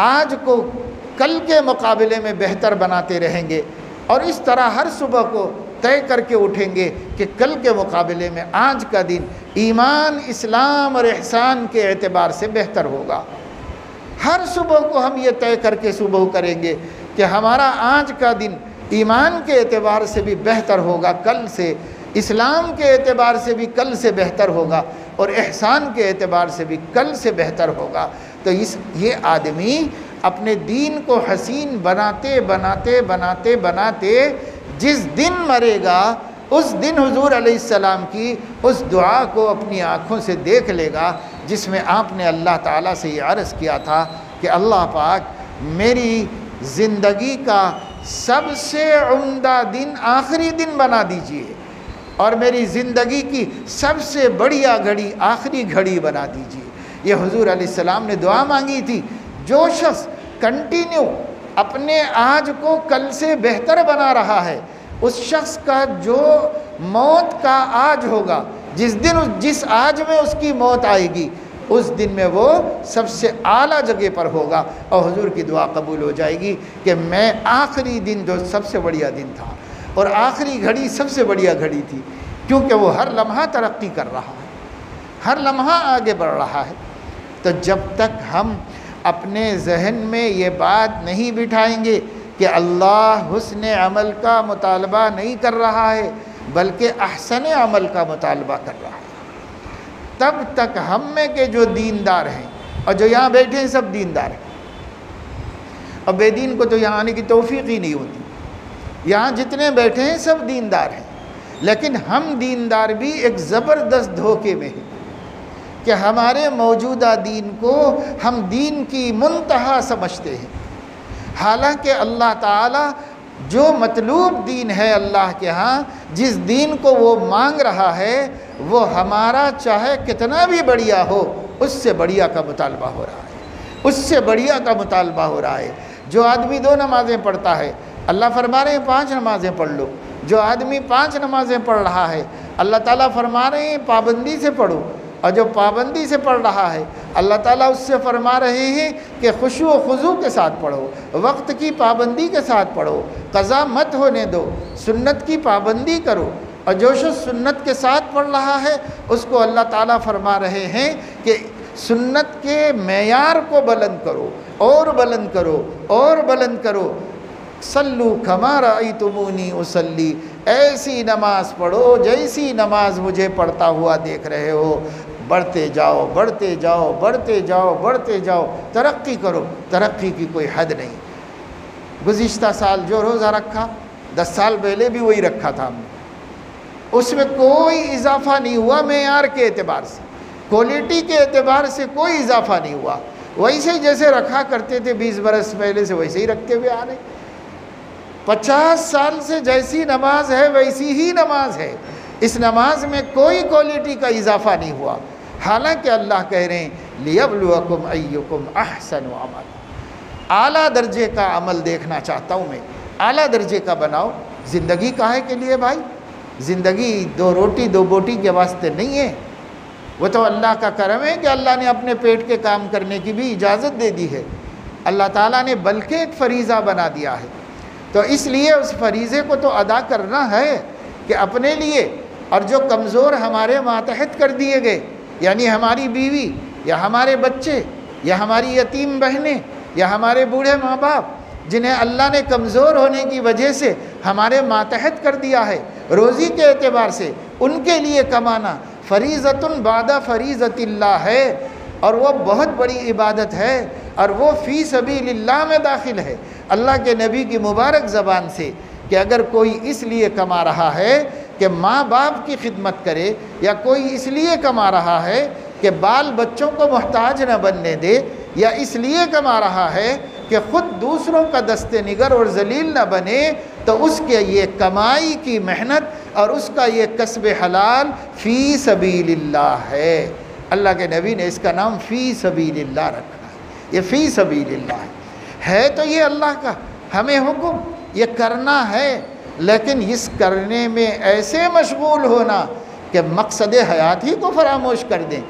آج کو کل کے مقابلے میں بہتر بناتے رہیں گے اور اس طرح ہر صبح کو طے کر کے اٹھیں گے کہ کل کے مقابلے میں آج کا دن ایمان، اسلام اور احسان کے اعتبار سے بہتر ہوگا، ہر صبح کو ہم یہ طے کر کے صبح کریں گے کہ ہمارا آج کا دن ایمان کے اعتبار سے بھی بہتر ہوگا کل سے، اسلام کے اعتبار سے بھی کل سے بہتر ہوگا اور احسان کے اعتبار سے بھی کل سے بہتر ہوگا، تو یہ آدمی اپنے دین کو حسین بناتے بناتے بناتے بناتے جس دن مرے گا اس دن حضور علیہ السلام کی اس دعا کو اپنی آنکھوں سے دیکھ لے گا جس میں آپ نے اللہ تعالیٰ سے یہ عرض کیا تھا کہ اللہ پاک میری زندگی کا سب سے عمدہ دن آخری دن بنا دیجئے اور میری زندگی کی سب سے بڑھیا گھڑی آخری گھڑی بنا دیجئے۔ یہ حضور علیہ السلام نے دعا مانگی تھی۔ جو شخص کنٹینیو اپنے آج کو کل سے بہتر بنا رہا ہے اس شخص کا جو موت کا آج ہوگا، جس آج میں اس کی موت آئے گی اس دن میں وہ سب سے اعلیٰ جگہ پر ہوگا اور حضور کی دعا قبول ہو جائے گی کہ میں آخری دن جو سب سے بڑھیا دن تھا اور آخری گھڑی سب سے بڑھیا گھڑی تھی، کیونکہ وہ ہر لمحہ ترقی کر رہا ہے، ہر لمحہ آگے بڑھ رہا ہے۔ تو جب تک ہم اپنے ذہن میں یہ بات نہیں بٹھائیں گے کہ اللہ حسن عمل کا مطالبہ نہیں کر رہا ہے بلکہ احسن عمل کا مطالبہ کر رہا ہے، تب تک ہم میں کے جو دیندار ہیں اور جو یہاں بیٹھے ہیں سب دیندار ہیں، اور بے دین کو تو یہاں آنے کی توفیق ہی نہیں ہوتی، یہاں جتنے بیٹھے ہیں سب دیندار ہیں، لیکن ہم دیندار بھی ایک زبردست دھوکے میں ہیں کہ ہمارے موجودہ دین کو ہم دین کی منتہا سمجھتے ہیں، حالانکہ اللہ تعالیٰ جو مطلوب دین ہے اللہ کے ہاں، جس دین کو وہ مانگ رہا ہے وہ ہمارا چاہے کتنا بھی بڑھیا ہو اس سے بڑھیا کا مطالبہ ہو رہا ہے، اس سے بڑھیا کا مطالبہ ہو رہا ہے۔ جو آدمی 2 نمازیں پڑھتا ہے اللہ فرما رہے ہیں 5 نمازیں پڑھ لو، جو آدمی 5 نمازیں پڑھ رہا ہے اللہ تعالیٰ فرما رہے ہیں پابندی سے پڑھو، اور جو پابندی سے پڑھ رہا ہے اللہ تعالیٰ اس سے فرما رہے ہیں کہ خشوع و خضوع کے ساتھ پڑھو، وقت کی پابندی کے ساتھ پڑھو، قضا مت ہونے دو، سنت کی پابندی کرو، اور جو شخص سنت کے ساتھ پڑھ رہا ہے اس کو اللہ تعالیٰ فرما رہے ہیں کہ سنت کے معیار کو بلند کرو اور بلند کرو اور بلند کرو، صلو کما رأیتمونی اصلی، ایسی نماز پڑھو جیسی نماز مجھے پڑھتا ہوا دیکھ رہے ہو، بڑھتے جاؤ بڑھتے جاؤ بڑھتے جاؤ بڑھتے جاؤ، ترقی کرو، ترقی کی کوئی حد نہیں۔ گزشتہ سال جو روزہ رکھا 10 سال پہلے بھی وہی رکھا تھا ہم نے، اس میں کوئی اضافہ نہیں ہوا، معیار کے اعتبار سے کوالٹی کے اعتبار سے کوئی اضافہ نہیں ہوا، ویسے ہی جیسے رکھا کرتے تھے 20 برس پہلے سے ویسے ہی رکھتے ہوئے آ رہے۔ 50 سال سے جیسی نماز ہے ویسی ہی نماز ہے، اس نماز میں کوئی کوالٹی کا اضافہ نہیں ہوا، حالانکہ اللہ کہہ رہے ہیں لِيَبْلُوَكُمْ أَيُّكُمْ أَحْسَنُ عَمَلًا، اعلیٰ درجے کا عمل دیکھنا چاہتا ہوں میں، اعلیٰ درجے کا بناؤ۔ زندگی کاہے کے لیے بھائی؟ زندگی 2 روٹی 2 بوٹی کے واسطے نہیں ہے، وہ تو اللہ کا کرم ہے کہ اللہ نے اپنے پیٹ کے کام کرنے کی بھی اجازت دے دی ہے، اللہ تعالیٰ نے بلکہ ایک فریضہ بنا دیا ہے، تو اس لیے اس فریضے کو تو ادا کرنا ہے کہ اپنے لیے، اور جو کمزور ہمارے ماتحت کر دیے گئے، یعنی ہماری بیوی یا ہمارے بچے یا ہماری یتیم بہنیں یا ہمارے بوڑھے ماں باپ جنہیں اللہ نے کمزور ہونے کی وجہ سے ہمارے ماتحت کر دیا ہے روزی کے اعتبار سے، ان کے لیے کمانا فریضۃ بعد فریضۃ اللہ ہے، اور وہ بہت بڑی عبادت ہے، اور وہ فی سبیل اللہ میں داخل ہے اللہ کے نبی کی مبارک زبان سے، کہ اگر کوئی اس لیے کما رہا ہے کہ ماں باپ کی خدمت کرے، یا کوئی اس لیے کما رہا ہے کہ بال بچوں کو محتاج نہ بننے دے، یا اس لیے کما رہا ہے کہ خود دوسروں کا دست نگر اور ذلیل نہ بنے، تو اس کے یہ کمائی کی محنت اور اس کا یہ کسب حلال فی سبیل اللہ ہے۔ اللہ کے نبی نے اس کا نام فی سبیل اللہ رکھا ہے، یہ فی سبیل اللہ ہے تو یہ اللہ کا ہمیں حکم یہ کرنا ہے، لیکن اس کرنے میں ایسے مشغول ہونا کہ مقصد حیات ہی کو فراموش کر دیں،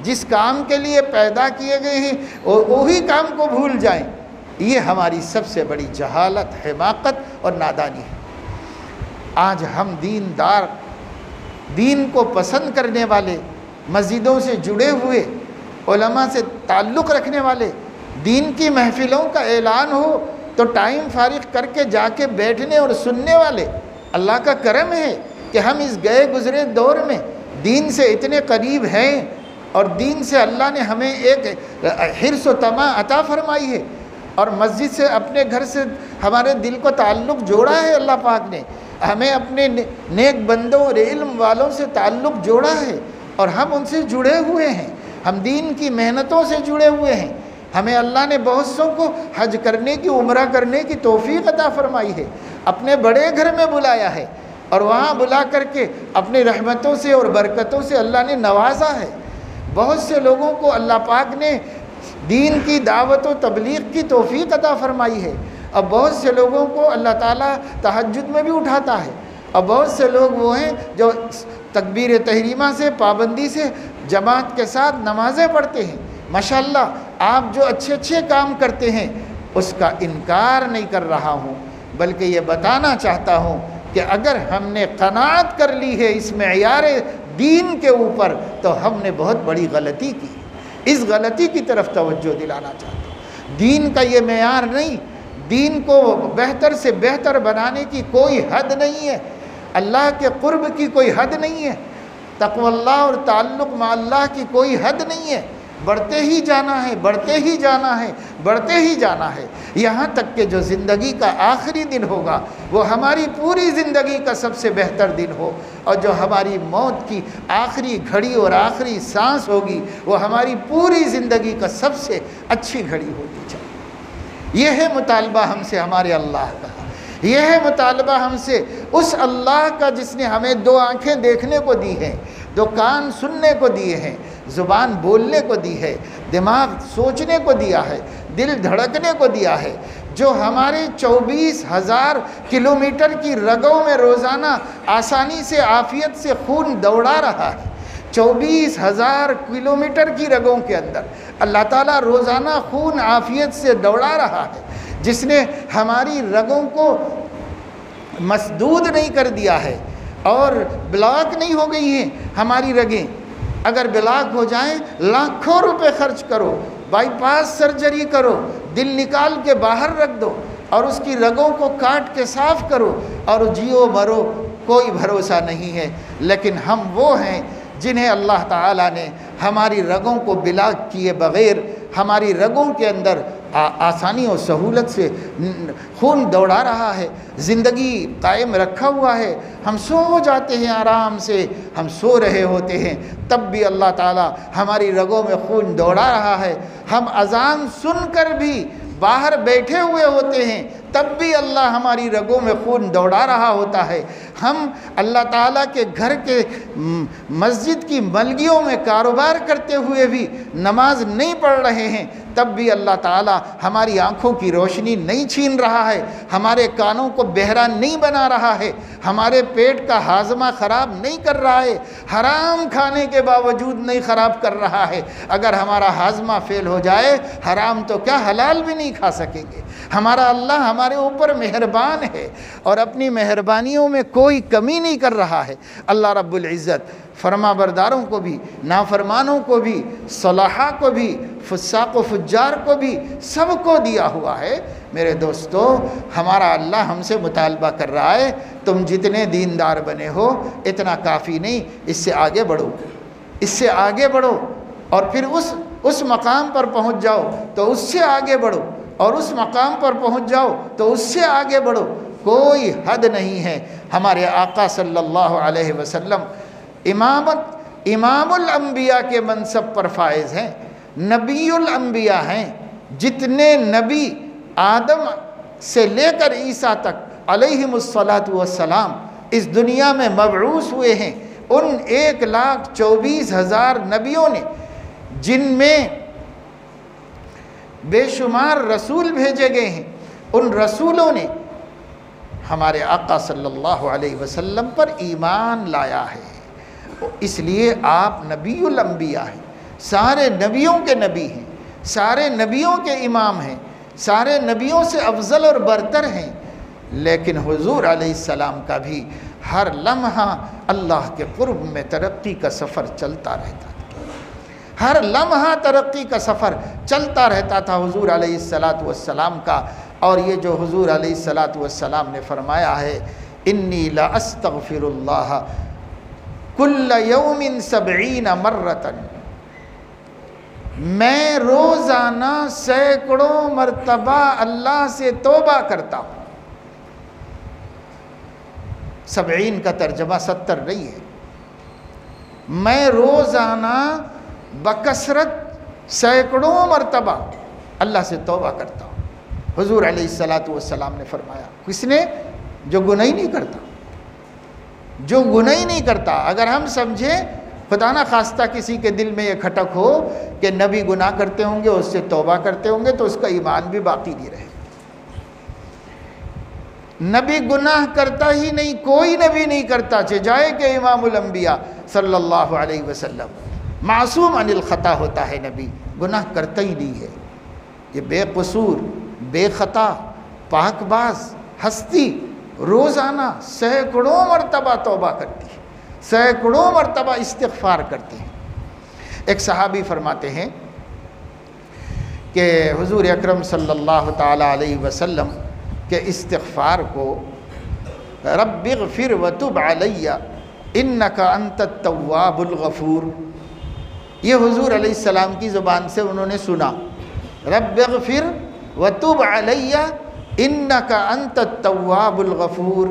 جس کام کے لیے پیدا کیے گئے ہیں وہی کام کو بھول جائیں، یہ ہماری سب سے بڑی جہالت، حماقت اور نادانی ہے۔ آج ہم دیندار، دین کو پسند کرنے والے، مسجدوں سے جڑے ہوئے، علماء سے تعلق رکھنے والے، دین کی محفلوں کا اعلان ہو تو ٹائم فارغ کر کے جا کے بیٹھنے اور سننے والے، اللہ کا کرم ہے کہ ہم اس گئے گزرے دور میں دین سے اتنے قریب ہیں، اور دین سے اللہ نے ہمیں ایک حرص و طمع عطا فرمائی ہے، اور مسجد سے، اپنے گھر سے ہمارے دل کو تعلق جوڑا ہے۔ اللہ پاک نے ہمیں اپنے نیک بندوں اور علم والوں سے تعلق جوڑا ہے، اور ہم ان سے جڑے ہوئے ہیں، ہم دین کی محنتوں سے جڑے ہوئے ہیں۔ ہمیں اللہ نے بہت سو کو حج کرنے کی، عمرہ کرنے کی توفیق عطا فرمائی ہے، اپنے بڑے گھر میں بلایا ہے، اور وہاں بلا کر کے اپنی رحمتوں سے اور برکتوں سے اللہ نے نوازا ہے۔ بہت سے لوگوں کو اللہ پاک نے دین کی دعوت و تبلیغ کی توفیق عطا فرمائی ہے، اور بہت سے لوگوں کو اللہ تعالیٰ تہجد میں بھی اٹھاتا ہے، اور بہت سے لوگ وہ ہیں جو تکبیر تحریمہ سے، پابندی سے جماعت کے ساتھ نمازیں پڑھتے ہیں۔ ماشاءاللہ، آپ جو اچھے اچھے کام کرتے ہیں اس کا انکار نہیں کر رہا ہوں، بلکہ یہ بتانا چاہتا ہوں کہ اگر ہم نے قناعت کر لی ہے اس معیار دین کے اوپر تو ہم نے بہت بڑی غلطی کی۔ اس غلطی کی طرف توجہ دلانا چاہتا ہوں۔ دین کا یہ معیار نہیں، دین کو بہتر سے بہتر بنانے کی کوئی حد نہیں ہے، اللہ کے قرب کی کوئی حد نہیں ہے، تقوی اللہ اور تعلق مع اللہ کی کوئی حد نہیں ہے۔ بڑھتے ہی جانا ہے، بڑھتے ہی جانا ہے، بڑھتے ہی جانا ہے، یہاں تک کہ جو زندگی کا آخری دن ہوگا وہ ہماری پوری زندگی کا سب سے بہتر دن ہو، اور جو ہماری موت کی آخری گھڑی اور آخری سانس ہوگی وہ ہماری پوری زندگی کا سب سے اچھی گھڑی ہوگی۔ یہ ہے مطالبہ ہم سے ہمارے اللہ کا، یہ ہے مطالبہ ہم سے اس اللہ کا جس نے ہمیں دو آنکھیں دیکھنے کو دی ہیں، دو کان سننے کو دیے ہیں، زبان بولنے کو دی ہے، دماغ سوچنے کو دیا ہے، دل دھڑکنے کو دیا ہے، جو ہمارے 24,000 کلومیٹر کی رگوں میں روزانہ آسانی سے، عافیت سے خون دوڑا رہا ہے۔ 24,000 کلومیٹر کی رگوں کے اندر اللہ تعالیٰ روزانہ خون عافیت سے دوڑا رہا ہے، جس نے ہماری رگوں کو مسدود نہیں کر دیا ہے اور بلاک نہیں ہو گئی ہیں ہماری رگیں۔ اگر بلاک ہو جائیں لاکھوں روپے خرچ کرو، بائی پاس سرجری کرو، دل نکال کے باہر رکھ دو اور اس کی رگوں کو کاٹ کے صاف کرو اور جیو مرو، کوئی بھروسہ نہیں ہے۔ لیکن ہم وہ ہیں جنہیں اللہ تعالیٰ نے ہماری رگوں کو بلاک کیے بغیر ہماری رگوں کے اندر آسانی اور سہولت سے خون دوڑا رہا ہے، زندگی قائم رکھا ہوا ہے۔ ہم سو جاتے ہیں آرام سے، ہم سو رہے ہوتے ہیں تب بھی اللہ تعالیٰ ہماری رگوں میں خون دوڑا رہا ہے۔ ہم اذان سن کر بھی باہر بیٹھے ہوئے ہوتے ہیں تب بھی اللہ ہماری رگوں میں خون دوڑا رہا ہوتا ہے۔ ہم اللہ تعالیٰ کے گھر کے مسجد کی ملگیوں میں کاروبار کرتے ہوئے بھی نماز نہیں پڑھ رہے ہیں تب بھی اللہ تعالیٰ ہماری آنکھوں کی روشنی نہیں چھین رہا ہے، ہمارے کانوں کو بہرا نہیں بنا رہا ہے، ہمارے پیٹ کا ہاضمہ خراب نہیں کر رہا ہے، حرام کھانے کے باوجود نہیں خراب کر رہا ہے۔ اگر ہمارا ہاضمہ فیل ہو جائے حرام تو کیا حلال بھی نہیں کھا سکیں گے۔ ہمارا اللہ ہمارے اوپر مہربان ہے اور اپنی مہربانیوں میں کوئی کمی نہیں کر رہا ہے۔ اللہ رب العزت فرما برداروں کو بھی، نافرمانوں کو بھی، صلاحہ کو بھی، فساق و فجار کو بھی، سب کو دیا ہوا ہے۔ میرے دوستو، ہمارا اللہ ہم سے مطالبہ کر رہا ہے تم جتنے دیندار بنے ہو اتنا کافی نہیں، اس سے آگے بڑھو، اس سے آگے بڑھو، اور پھر اس مقام پر پہنچ جاؤ تو اس سے آگے بڑھو، اور اس مقام پر پہنچ جاؤ تو اس سے آگے بڑھو۔ کوئی حد نہیں ہے۔ ہمارے آقا صلی اللہ علیہ وسلم امام الانبیاء کے منصب پر فائز ہیں، نبی الانبیاء ہیں۔ جتنے نبی آدم سے لے کر عیسیٰ تک علیہم الصلاۃ والسلام اس دنیا میں مبعوث ہوئے ہیں، ان 1,24,000 نبیوں نے، جن میں بے شمار رسول بھیجے گئے ہیں، ان رسولوں نے ہمارے آقا صلی اللہ علیہ وسلم پر ایمان لایا ہے۔ اس لیے آپ نبی الانبیاء ہیں، سارے نبیوں کے نبی ہیں، سارے نبیوں کے امام ہیں، سارے نبیوں سے افضل اور برتر ہیں، لیکن حضور علیہ السلام کا بھی ہر لمحہ اللہ کے قرب میں ترقی کا سفر چلتا رہتا تھا، ہر لمحہ ترقی کا سفر چلتا رہتا تھا حضور علیہ السلام کا۔ اور یہ جو حضور علیہ السلام نے فرمایا ہے، انی لا استغفر اللہ کل یوم 70 مرۃ، میں روزانہ سینکڑوں مرتبہ اللہ سے توبہ کرتا ہوں۔ 70 کا ترجمہ 70 نہیں ہے، میں روزانہ بکثرت سینکڑوں مرتبہ اللہ سے توبہ کرتا ہوں۔ حضور علیہ السلام نے فرمایا، کس نے؟ جو گناہ ہی نہیں کرتا، جو گناہ ہی نہیں کرتا۔ اگر ہم سمجھیں خدا نہ خواستہ کسی کے دل میں یہ کھٹک ہو کہ نبی گناہ کرتے ہوں گے، اس سے توبہ کرتے ہوں گے، تو اس کا ایمان بھی باقی نہیں رہے۔ نبی گناہ کرتا ہی نہیں، کوئی نبی نہیں کرتا، جائے کہ امام الانبیاء صلی اللہ علیہ وسلم معصوم عن الخطا ہوتا ہے، نبی گناہ کرتا ہی نہیں ہے۔ یہ بے قصور، بے خطا، پاک باز ہستی روزانہ سینکڑوں مرتبہ توبہ کرتی ہے، سینکڑوں مرتبہ استغفار کرتے ہیں۔ ایک صحابی فرماتے ہیں کہ حضور اکرم صلی اللہ تعالی علیہ وسلم کے استغفار کو رب اغفر وتب علی انک انت التواب الغفور، یہ حضور علیہ السلام کی زبان سے انہوں نے سنا، رب اغفر وتب علی انک انت التواب الغفور۔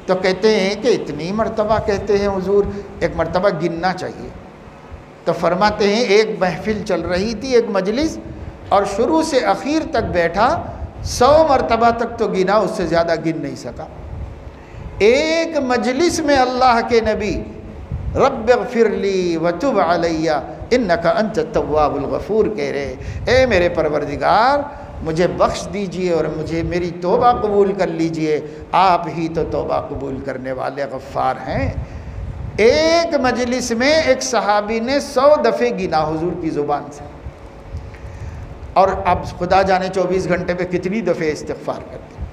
تو کہتے ہیں کہ اتنی مرتبہ کہتے ہیں حضور، ایک مرتبہ گننا چاہیے۔ تو فرماتے ہیں ایک محفل چل رہی تھی، ایک مجلس، اور شروع سے اخیر تک بیٹھا، 100 مرتبہ تک تو گنا، اس سے زیادہ گن نہیں سکا۔ ایک مجلس میں اللہ کے نبی رب اغفر لی وتب علی انک انت التواب الغفور کہہ رہے، اے میرے پروردگار مجھے بخش دیجئے اور مجھے میری توبہ قبول کر لیجئے، آپ ہی تو توبہ قبول کرنے والے غفار ہیں۔ ایک مجلس میں ایک صحابی نے 100 دفعے گنا حضور کی زبان سے، اور اب خدا جانے 24 گھنٹے پہ کتنی دفعے استغفار کرتے ہیں۔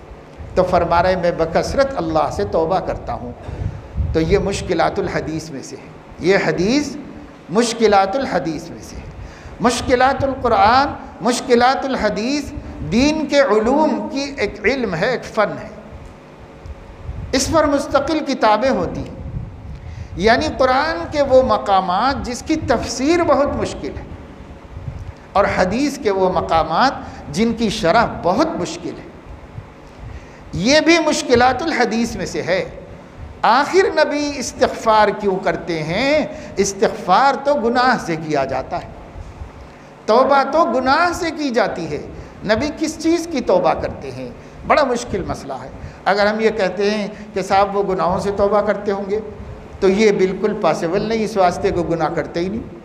تو فرما رہے میں بکثرت اللہ سے توبہ کرتا ہوں۔ تو یہ مشکلات الحدیث میں سے ہے، یہ حدیث مشکلات الحدیث میں سے ہے۔ مشکلات القرآن، مشکلات الحدیث دین کے علوم کی ایک علم ہے، ایک فن ہے، اس پر مستقل کتابیں ہوتی ہیں۔ یعنی قرآن کے وہ مقامات جس کی تفسیر بہت مشکل ہے، اور حدیث کے وہ مقامات جن کی شرح بہت مشکل ہے، یہ بھی مشکلات الحدیث میں سے ہے۔ آخر نبی استغفار کیوں کرتے ہیں؟ استغفار تو گناہ سے کیا جاتا ہے، توبہ تو گناہ سے کی جاتی ہے، نبی کس چیز کی توبہ کرتے ہیں؟ بڑا مشکل مسئلہ ہے۔ اگر ہم یہ کہتے ہیں کہ صاحب وہ گناہوں سے توبہ کرتے ہوں گے، تو یہ بالکل پاسبل نہیں، اس واسطے کو گناہ کرتے ہی نہیں۔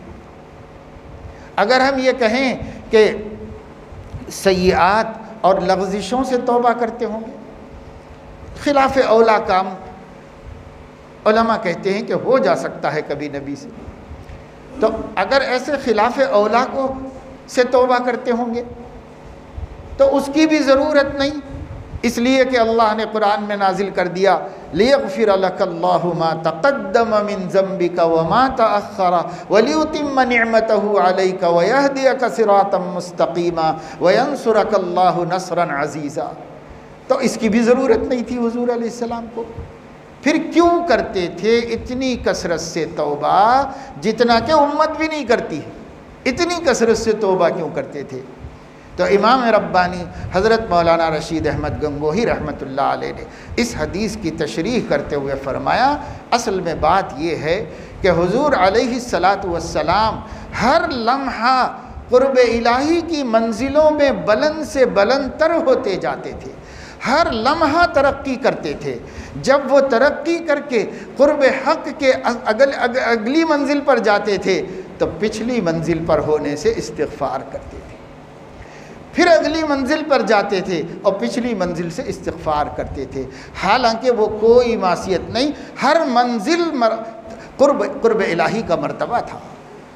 اگر ہم یہ کہیں کہ سیئات اور لغزشوں سے توبہ کرتے ہوں گے، خلاف اولا کام علماء کہتے ہیں کہ ہو جا سکتا ہے کبھی نبی سے، تو اگر ایسے خلاف اولا کو سے توبہ کرتے ہوں گے تو اس کی بھی ضرورت نہیں، اس لیے کہ اللہ نے قرآن میں نازل کر دیا لِيَغْفِرَ لَكَ اللَّهُ مَا تَقَدَّمَ مِن ذَنبِكَ وَمَا تَأَخَّرَ وَلِيُتِمَّ نِعْمَتَهُ عَلَيْكَ وَيَهْدِيَكَ صِرَاطًا مُسْتَقِيمًا وَيَنصُرَكَ اللَّهُ نَصْرًا عَزِيزًا۔ تو اس کی بھی ضرورت نہیں تھی حضور علیہ السلام کو۔ پھر کیوں کرتے تھے اتنی کثرت سے توبہ، جتنا کہ امت بھی نہیں کرتی ہے، اتنی کثرت سے توبہ کیوں کرتے تھے؟ تو امام ربانی حضرت مولانا رشید احمد گنگوہی رحمۃ اللہ علیہ نے اس حدیث کی تشریح کرتے ہوئے فرمایا، اصل میں بات یہ ہے کہ حضور علیہ السلام ہر لمحہ قرب الہی کی منزلوں میں بلند سے بلند تر ہوتے جاتے تھے، ہر لمحہ ترقی کرتے تھے۔ جب وہ ترقی کر کے قرب حق کے اگلی منزل پر جاتے تھے تو پچھلی منزل پر ہونے سے استغفار کرتے تھے، پھر اگلی منزل پر جاتے تھے اور پچھلی منزل سے استغفار کرتے تھے، حالانکہ وہ کوئی معصیت نہیں، ہر منزل قرب الہی کا مرتبہ تھا،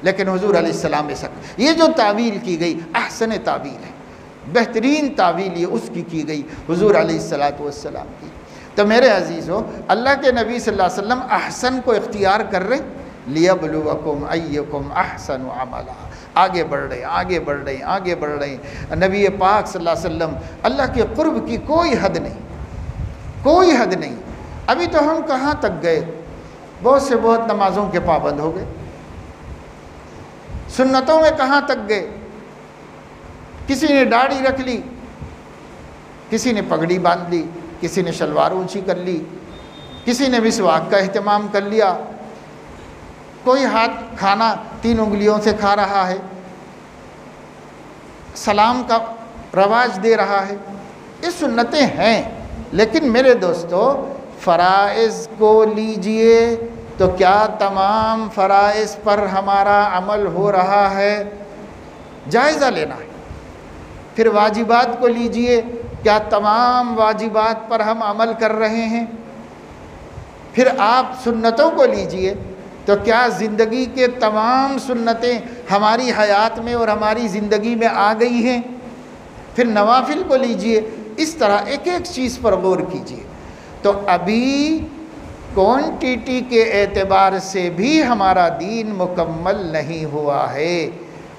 لیکن حضور علیہ السلام ایسا یہ جو تعویل کی گئی احسن تعویل ہے، بہترین تعویل یہ اس کی گئی حضور علیہ السلام کی۔ تو میرے عزیزو، اللہ کے نبی صلی اللہ علیہ وسلم احسن کو اختیار کر رہے، لیبلوکم ایکم احسن عملا، آگے بڑھ رہے ہیں نبی پاک صلی اللہ علیہ وسلم، اللہ کے قرب کی کوئی حد نہیں۔ ابھی تو ہم کہاں تک گئے، بہت نمازوں کے پابند ہو گئے، سنتوں میں کہاں تک گئے، کسی نے داڑھی رکھ لی، کسی نے پگڑی باندھ لی، کسی نے شلوار اونچی کر لی، کسی نے مسواک کا اہتمام کر لیا، کوئی ہاتھ کھانا 3 انگلیوں سے کھا رہا ہے، سلام کا رواج دے رہا ہے۔ یہ سنتیں ہیں، لیکن میرے دوستو فرائض کو لیجئے تو کیا تمام فرائض پر ہمارا عمل ہو رہا ہے؟ جائزہ لینا ہے۔ پھر واجبات کو لیجئے، کیا تمام واجبات پر ہم عمل کر رہے ہیں؟ پھر آپ سنتوں کو لیجئے تو کیا زندگی کے تمام سنتیں ہماری حیات میں اور ہماری زندگی میں آ گئی ہیں؟ پھر نوافل کو لیجئے، اس طرح ایک چیز پر غور کیجئے۔ تو ابھی کوانٹیٹی کے اعتبار سے بھی ہمارا دین مکمل نہیں ہوا ہے،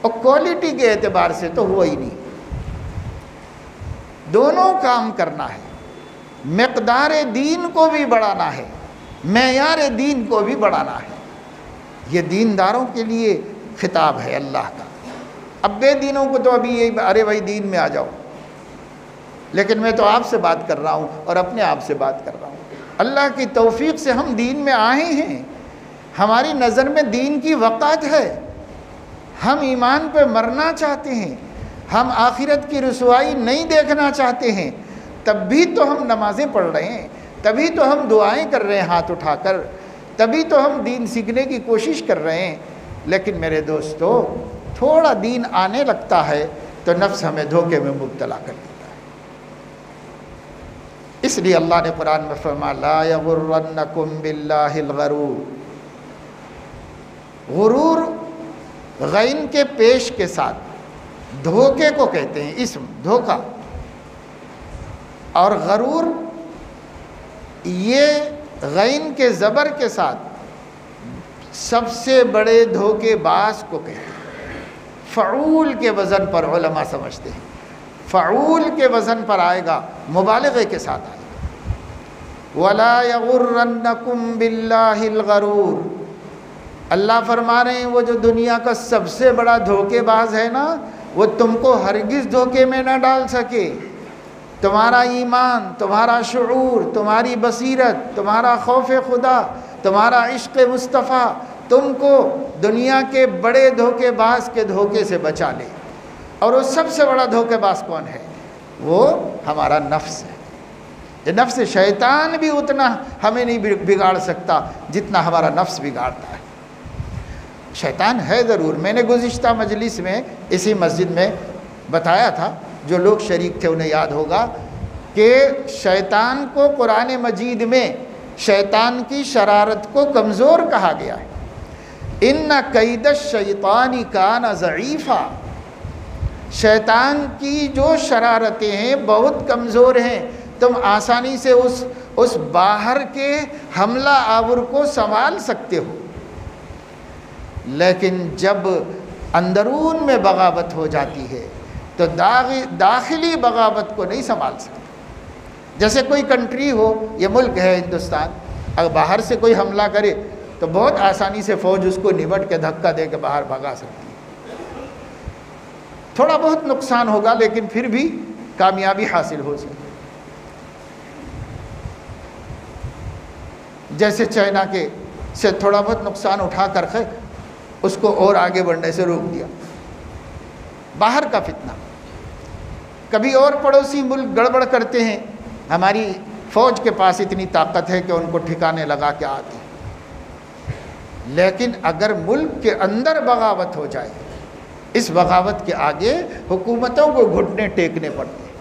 اور کوالٹی کے اعتبار سے تو ہوا ہی نہیں۔ دونوں کام کرنا ہے، مقدار دین کو بھی بڑھانا ہے، معیار دین کو بھی بڑھانا ہے۔ یہ دینداروں کے لیے خطاب ہے اللہ کا۔ اب بے دینوں کو تو ابھی یہی ارے بھائی دین میں آ جاؤ، لیکن میں تو آپ سے بات کر رہا ہوں اور اپنے آپ سے بات کر رہا ہوں۔ اللہ کی توفیق سے ہم دین میں آئے ہیں، ہماری نظر میں دین کی وقعت ہے، ہم ایمان پہ مرنا چاہتے ہیں، ہم آخرت کی رسوائی نہیں دیکھنا چاہتے ہیں، تب بھی تو ہم نمازیں پڑھ رہے ہیں، تبھی تو ہم دعائیں کر رہے ہیں ہاتھ اٹھا کر، تبھی تو ہم دین سیکھنے کی کوشش کر رہے ہیں۔ لیکن میرے دوستو، تھوڑا دین آنے لگتا ہے تو نفس ہمیں دھوکے میں مبتلا کر دیتا ہے۔ اس لیے اللہ نے قرآن میں فرمایا لا یغرنکم باللہ الغرور۔ غرور غین کے پیش کے ساتھ دھوکے کو کہتے ہیں، اسم دھوکا، اور غرور یہ غین کے زبر کے ساتھ سب سے بڑے دھوکے باز کو کہتے ہیں۔ فعول کے وزن پر علماء سمجھتے ہیں، فعول کے وزن پر آئے گا، مبالغے کے ساتھ آئے گا۔ وَلَا يَغُرَّنَّكُمْ بِاللَّهِ الْغَرُورُ۔ اللہ فرما رہے ہیں وہ جو دنیا کا سب سے بڑا دھوکے باز ہے نا، وہ تم کو ہرگز دھوکے میں نہ ڈال سکے۔ تمہارا ایمان، تمہارا شعور، تمہاری بصیرت، تمہارا خوف خدا، تمہارا عشق مصطفیٰ تم کو دنیا کے بڑے دھوکے باز کے دھوکے سے بچا لے۔ اور وہ سب سے بڑا دھوکے باز کون ہے؟ وہ ہمارا نفس ہے۔ یہ نفس شیطان بھی اتنا ہمیں نہیں بگاڑ سکتا جتنا ہمارا نفس بگاڑتا ہے۔ شیطان ہے ضرور، میں نے گزشتہ مجلس میں اسی مسجد میں بتایا تھا، جو لوگ شریک تھے انہیں یاد ہوگا کہ شیطان کو قرآن مجید میں شیطان کی شرارت کو کمزور کہا گیا ہے۔ ان کید الشیطان کان ضعیفا۔ شیطان کی جو شرارتیں ہیں بہت کمزور ہیں، تم آسانی سے اس باہر کے حملہ آور کو سنبھال سکتے ہو، لیکن جب اندرون میں بغاوت ہو جاتی ہے تو داخلی بغاوت کو نہیں سنبھال سکتے۔ جیسے کوئی کنٹری ہو، یہ ملک ہے ہندوستان، اگر باہر سے کوئی حملہ کرے تو بہت آسانی سے فوج اس کو نمٹ کے دھکا دے کے باہر بھگا سکتی ہے۔ تھوڑا بہت نقصان ہوگا لیکن پھر بھی کامیابی حاصل ہو سکتی۔ جیسے چائنا کے سے تھوڑا بہت نقصان اٹھا کر اس کو اور آگے بڑھنے سے روک دیا۔ باہر کا فتنہ، کبھی اور پڑوسی ملک گڑبڑ کرتے ہیں، ہماری فوج کے پاس اتنی طاقت ہے کہ ان کو ٹھکانے لگا کے آتی، لیکن اگر ملک کے اندر بغاوت ہو جائے، اس بغاوت کے آگے حکومتوں کو گھٹنے ٹیکنے پڑتے ہیں۔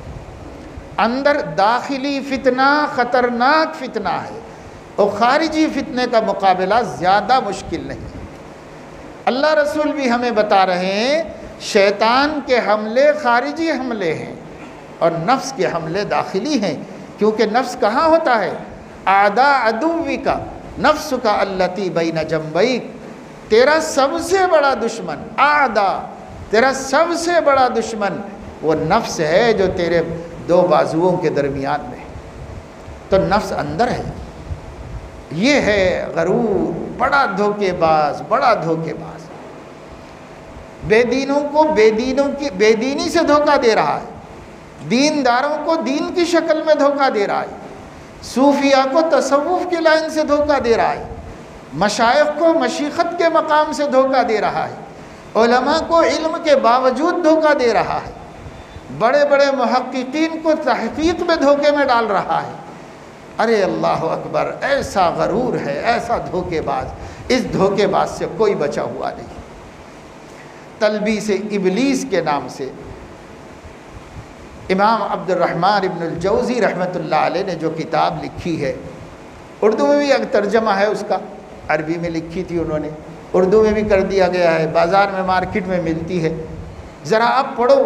اندر داخلی فتنہ خطرناک فتنہ ہے، اور خارجی فتنے کا مقابلہ زیادہ مشکل نہیں ہے۔ اللہ رسول بھی ہمیں بتا رہے ہیں شیطان کے حملے خارجی حملے ہیں اور نفس کے حملے داخلی ہیں، کیونکہ نفس کہاں ہوتا ہے؟ اعداء عدوی کا، نفس کا التی بین جنبیک، تیرا سب سے بڑا دشمن، اعداء تیرا سب سے بڑا دشمن وہ نفس ہے جو تیرے دو بازوؤں کے درمیان میں ہے۔ تو نفس اندر ہے، یہ ہے غرور، بڑا دھوکے باز، بڑا دھوکے باز، بے دینوں کو بے دینی سے دھوکہ دے رہا ہے، دینداروں کو دین کی شکل میں دھوکہ دے رہا ہے، صوفیاء کو تصوف کی لائن سے دھوکہ دے رہا ہے، مشائخ کو مشیخت کے مقام سے دھوکہ دے رہا ہے، علماء کو علم کے باوجود دھوکہ دے رہا ہے، بڑے بڑے محققین کو تحقیق میں دھوکے میں ڈال رہا ہے۔ ارے اللہ اکبر، ایسا غرور ہے، ایسا دھوکے باز، اس دھوکے باز سے کوئی بچا ہوا نہیں۔ تلبیس ابلیس کے نام سے امام عبد الرحمن ابن الجوزی رحمۃ اللہ علیہ نے جو کتاب لکھی ہے، اردو میں بھی ایک ترجمہ ہے اس کا، عربی میں لکھی تھی انہوں نے، اردو میں بھی کر دیا گیا ہے، بازار میں مارکیٹ میں ملتی ہے، ذرا آپ پڑھو،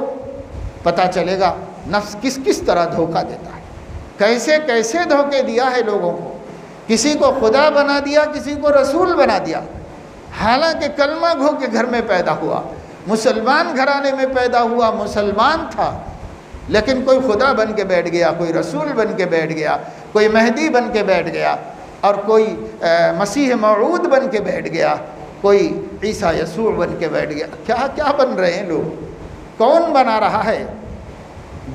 پتہ چلے گا نفس کس کس طرح دھوکہ دیتا ہے، کیسے کیسے دھوکے دیا ہے لوگوں کو، کسی کو خدا بنا دیا، کسی کو رسول بنا دیا، حالانکہ کلمہ گھو کے گھر میں پیدا ہوا، مسلمان گھرانے میں پیدا ہوا، مسلمان تھا، لیکن کوئی خدا بن کے بیٹھ گیا، کوئی رسول بن کے بیٹھ گیا، کوئی مہدی بن کے بیٹھ گیا، اور کوئی مسیح موعود بن کے بیٹھ گیا، کوئی عیسیٰ یسوع بن کے بیٹھ گیا۔ کیا کیا بن رہے ہیں لوگ، کون بنا رہا ہے؟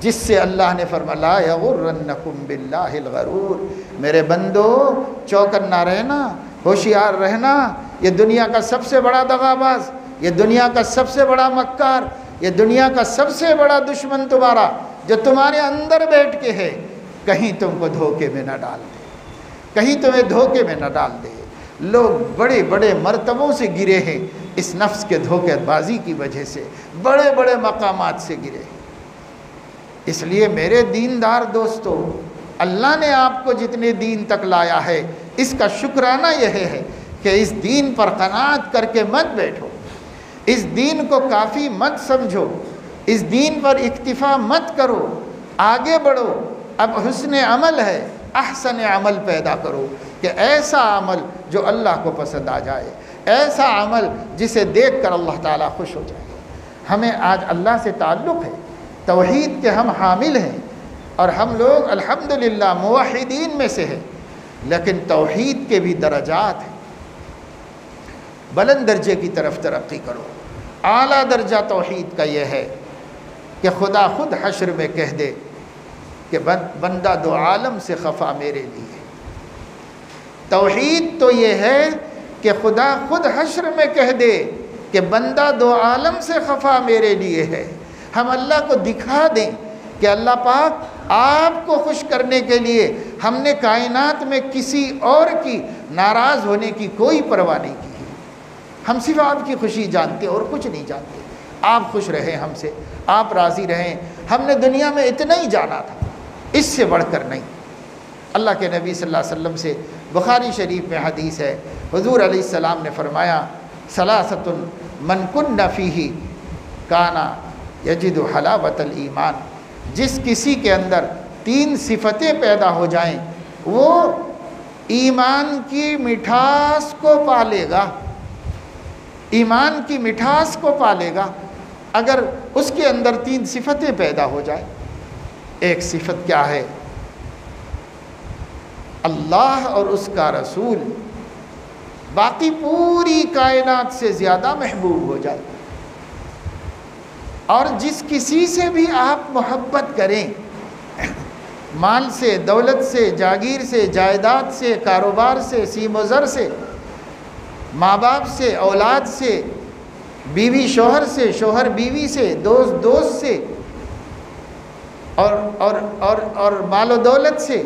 جس سے اللہ نے فرمایا لا یغرنکم باللہ الغرور، میرے بندو چوکنا رہنا، ہوشیار رہنا، یہ دنیا کا سب سے بڑا دغاباز، یہ دنیا کا سب سے بڑا مکار، یہ دنیا کا سب سے بڑا دشمن تمہارا جو تمہارے اندر بیٹھ کے ہے، کہیں تم کو دھوکے میں نہ ڈال دے، کہیں تمہیں دھوکے میں نہ ڈال دے۔ لوگ بڑے بڑے مرتبوں سے گرے ہیں اس نفس کے دھوکے بازی کی وجہ سے، بڑے بڑے مقامات سے گرے ہیں۔ اس لیے میرے دیندار دوستو، اللہ نے آپ کو جتنے دین تک لایا ہے، اس کا شکرانہ یہ ہے کہ اس دین پر قناعت کر کے مت بیٹھو، اس دین کو کافی مت سمجھو، اس دین پر اکتفا مت کرو، آگے بڑھو۔ اب حسن عمل ہے، احسن عمل پیدا کرو، کہ ایسا عمل جو اللہ کو پسند آ جائے، ایسا عمل جسے دیکھ کر اللہ تعالیٰ خوش ہو جائے۔ ہمیں آج اللہ سے تعلق ہے، توحید کے ہم حامل ہیں، اور ہم لوگ الحمدللہ موحدین میں سے ہیں، لیکن توحید کے بھی درجات ہیں۔ بلند درجے کی طرف ترقی کرو۔ اعلیٰ درجہ توحید کا یہ ہے کہ خدا خود حشر میں کہہ دے کہ بندہ دو عالم سے خفا میرے لیے۔ توحید تو یہ ہے کہ خدا خود حشر میں کہہ دے کہ بندہ دو عالم سے خفا میرے لیے ہے۔ ہم اللہ کو دکھا دیں کہ اللہ پاک آپ کو خوش کرنے کے لیے ہم نے کائنات میں کسی اور کی ناراض ہونے کی کوئی پرواہ نہیں کی، ہم صرف آپ کی خوشی جانتے اور کچھ نہیں جانتے۔ آپ خوش رہیں ہم سے، آپ راضی رہیں، ہم نے دنیا میں اتنا ہی جانا تھا، اس سے بڑھ کر نہیں۔ اللہ کے نبی صلی اللہ علیہ وسلم سے بخاری شریف میں حدیث ہے، حضور علیہ السلام نے فرمایا ثلاثۃ من کن فیہ کان یجد حلاوۃ الایمان، جس کسی کے اندر تین صفتیں پیدا ہو جائیں وہ ایمان کی مٹھاس کو پالے گا، ایمان کی مٹھاس کو پالے گا اگر اس کے اندر تین صفتیں پیدا ہو جائیں۔ ایک صفت کیا ہے؟ اللہ اور اس کا رسول باقی پوری کائنات سے زیادہ محبوب ہو جائے، اور جس کسی سے بھی آپ محبت کریں، مال سے، دولت سے، جاگیر سے، جائیداد سے، کاروبار سے، سیم و زر سے، ماں باپ سے، اولاد سے، بیوی شوہر سے، شوہر بیوی سے، دوست دوست سے، اور مال و دولت سے،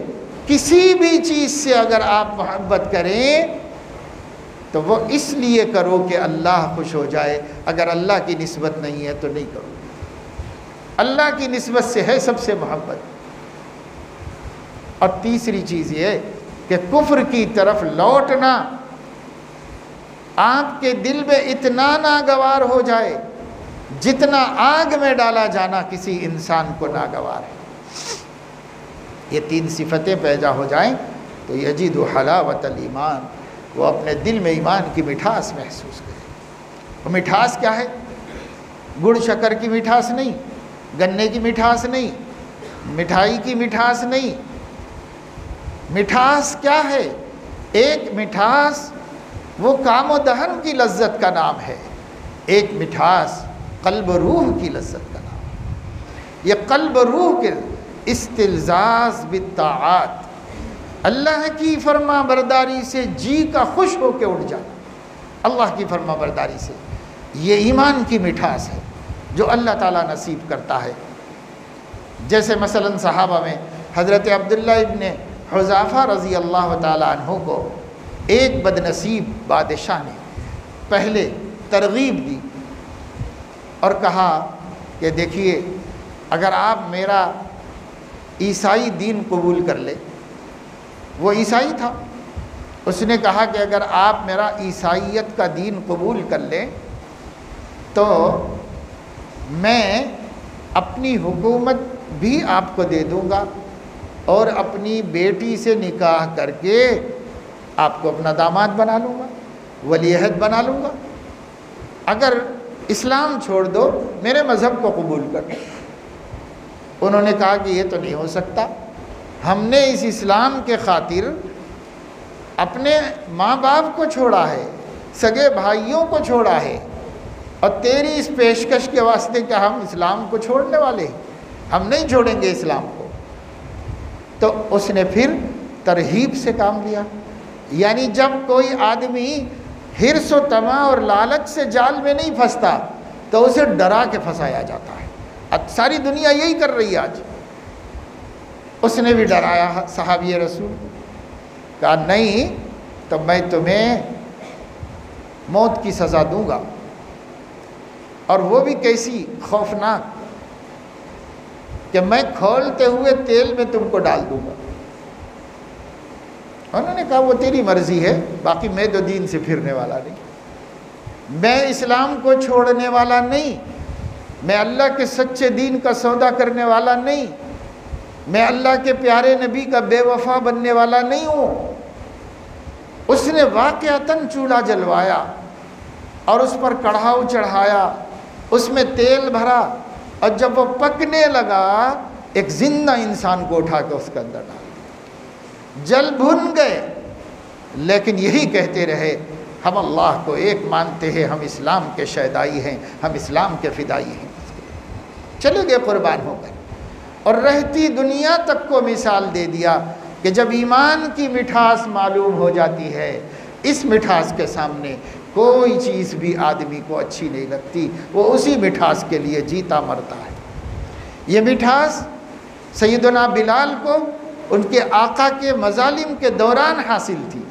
کسی بھی چیز سے اگر آپ محبت کریں تو وہ اس لیے کرو کہ اللہ خوش ہو جائے۔ اگر اللہ کی نسبت نہیں ہے تو نہیں کرو۔ اللہ کی نسبت سے ہے سب سے محبت۔ اور تیسری چیز یہ کہ کفر کی طرف لوٹنا آپ کے دل میں اتنا ناگوار ہو جائے جتنا آگ میں ڈالا جانا کسی انسان کو ناگوار ہے۔ یہ 3 صفتیں پیدا ہو جائیں تو یجد حلاوت الایمان، وہ اپنے دل میں ایمان کی مٹھاس محسوس کرے۔ وہ مٹھاس کیا ہے؟ گڑ شکر کی مٹھاس نہیں، گنے کی مٹھاس نہیں، مٹھائی کی مٹھاس نہیں۔ مٹھاس کیا ہے؟ ایک مٹھاس وہ کام و دہن کی لذت کا نام ہے، ایک مٹھاس قلب و روح کی لذت کا نام ہے۔ یہ قلب و روح کے استلذاذ بالطاعات، اللہ کی فرما برداری سے جی کا خوش ہو کے اٹھ جانا، اللہ کی فرما برداری سے، یہ ایمان کی مٹھاس ہے جو اللہ تعالیٰ نصیب کرتا ہے۔ جیسے مثلا صحابہ میں حضرت عبداللہ ابن حذافہ رضی اللہ تعالیٰ عنہ کو ایک بدنصیب بادشاہ نے پہلے ترغیب دی اور کہا کہ دیکھیے اگر آپ میرا عیسائی دین قبول کر لے، وہ عیسائی تھا، اس نے کہا کہ اگر آپ میرا عیسائیت کا دین قبول کر لیں تو میں اپنی حکومت بھی آپ کو دے دوں گا اور اپنی بیٹی سے نکاح کر کے آپ کو اپنا داماد بنا لوں گا، ولی عہد بنا لوں گا، اگر اسلام چھوڑ دو میرے مذہب کو قبول کر دو۔ انہوں نے کہا کہ یہ تو نہیں ہو سکتا، ہم نے اس اسلام کے خاطر اپنے ماں باپ کو چھوڑا ہے، سگے بھائیوں کو چھوڑا ہے، اور تیری اس پیشکش کے واسطے کیا ہم اسلام کو چھوڑنے والے ہیں؟ ہم نہیں چھوڑیں گے اسلام کو۔ تو اس نے پھر ترہیب سے کام لیا، یعنی جب کوئی آدمی حرص و طمع اور لالچ سے جال میں نہیں پھنستا تو اسے ڈرا کے پھنسایا جاتا ہے۔ اب ساری دنیا یہی کر رہی ہے آج۔ اس نے بھی ڈرایا صحابی رسول، کہا نہیں تو میں تمہیں موت کی سزا دوں گا، اور وہ بھی کیسی خوفناک کہ میں کھولتے ہوئے تیل میں تم کو ڈال دوں گا۔ انہوں نے کہا وہ تیری مرضی ہے، باقی میں تو دین سے پھرنے والا نہیں، میں اسلام کو چھوڑنے والا نہیں، میں اللہ کے سچے دین کا سودا کرنے والا نہیں، میں اللہ کے پیارے نبی کا بے وفا بننے والا نہیں ہوں۔ اس نے واقعتاً چولہا جلوایا اور اس پر کڑھاؤ چڑھایا، اس میں تیل بھرا، اور جب وہ پکنے لگا ایک زندہ انسان کو اٹھا کے اس کے اندر ڈال دیا۔ جل بھن گئے، لیکن یہی کہتے رہے ہم اللہ کو ایک مانتے ہیں، ہم اسلام کے شیدائی ہیں، ہم اسلام کے فدائی ہیں۔ چلے گئے، قربان ہو گئے، اور رہتی دنیا تک کو مثال دے دیا کہ جب ایمان کی مٹھاس معلوم ہو جاتی ہے، اس مٹھاس کے سامنے کوئی چیز بھی آدمی کو اچھی نہیں لگتی، وہ اسی مٹھاس کے لیے جیتا مرتا ہے۔ یہ مٹھاس سیدنا بلال کو ان کے آقا کے مظالم کے دوران حاصل تھی،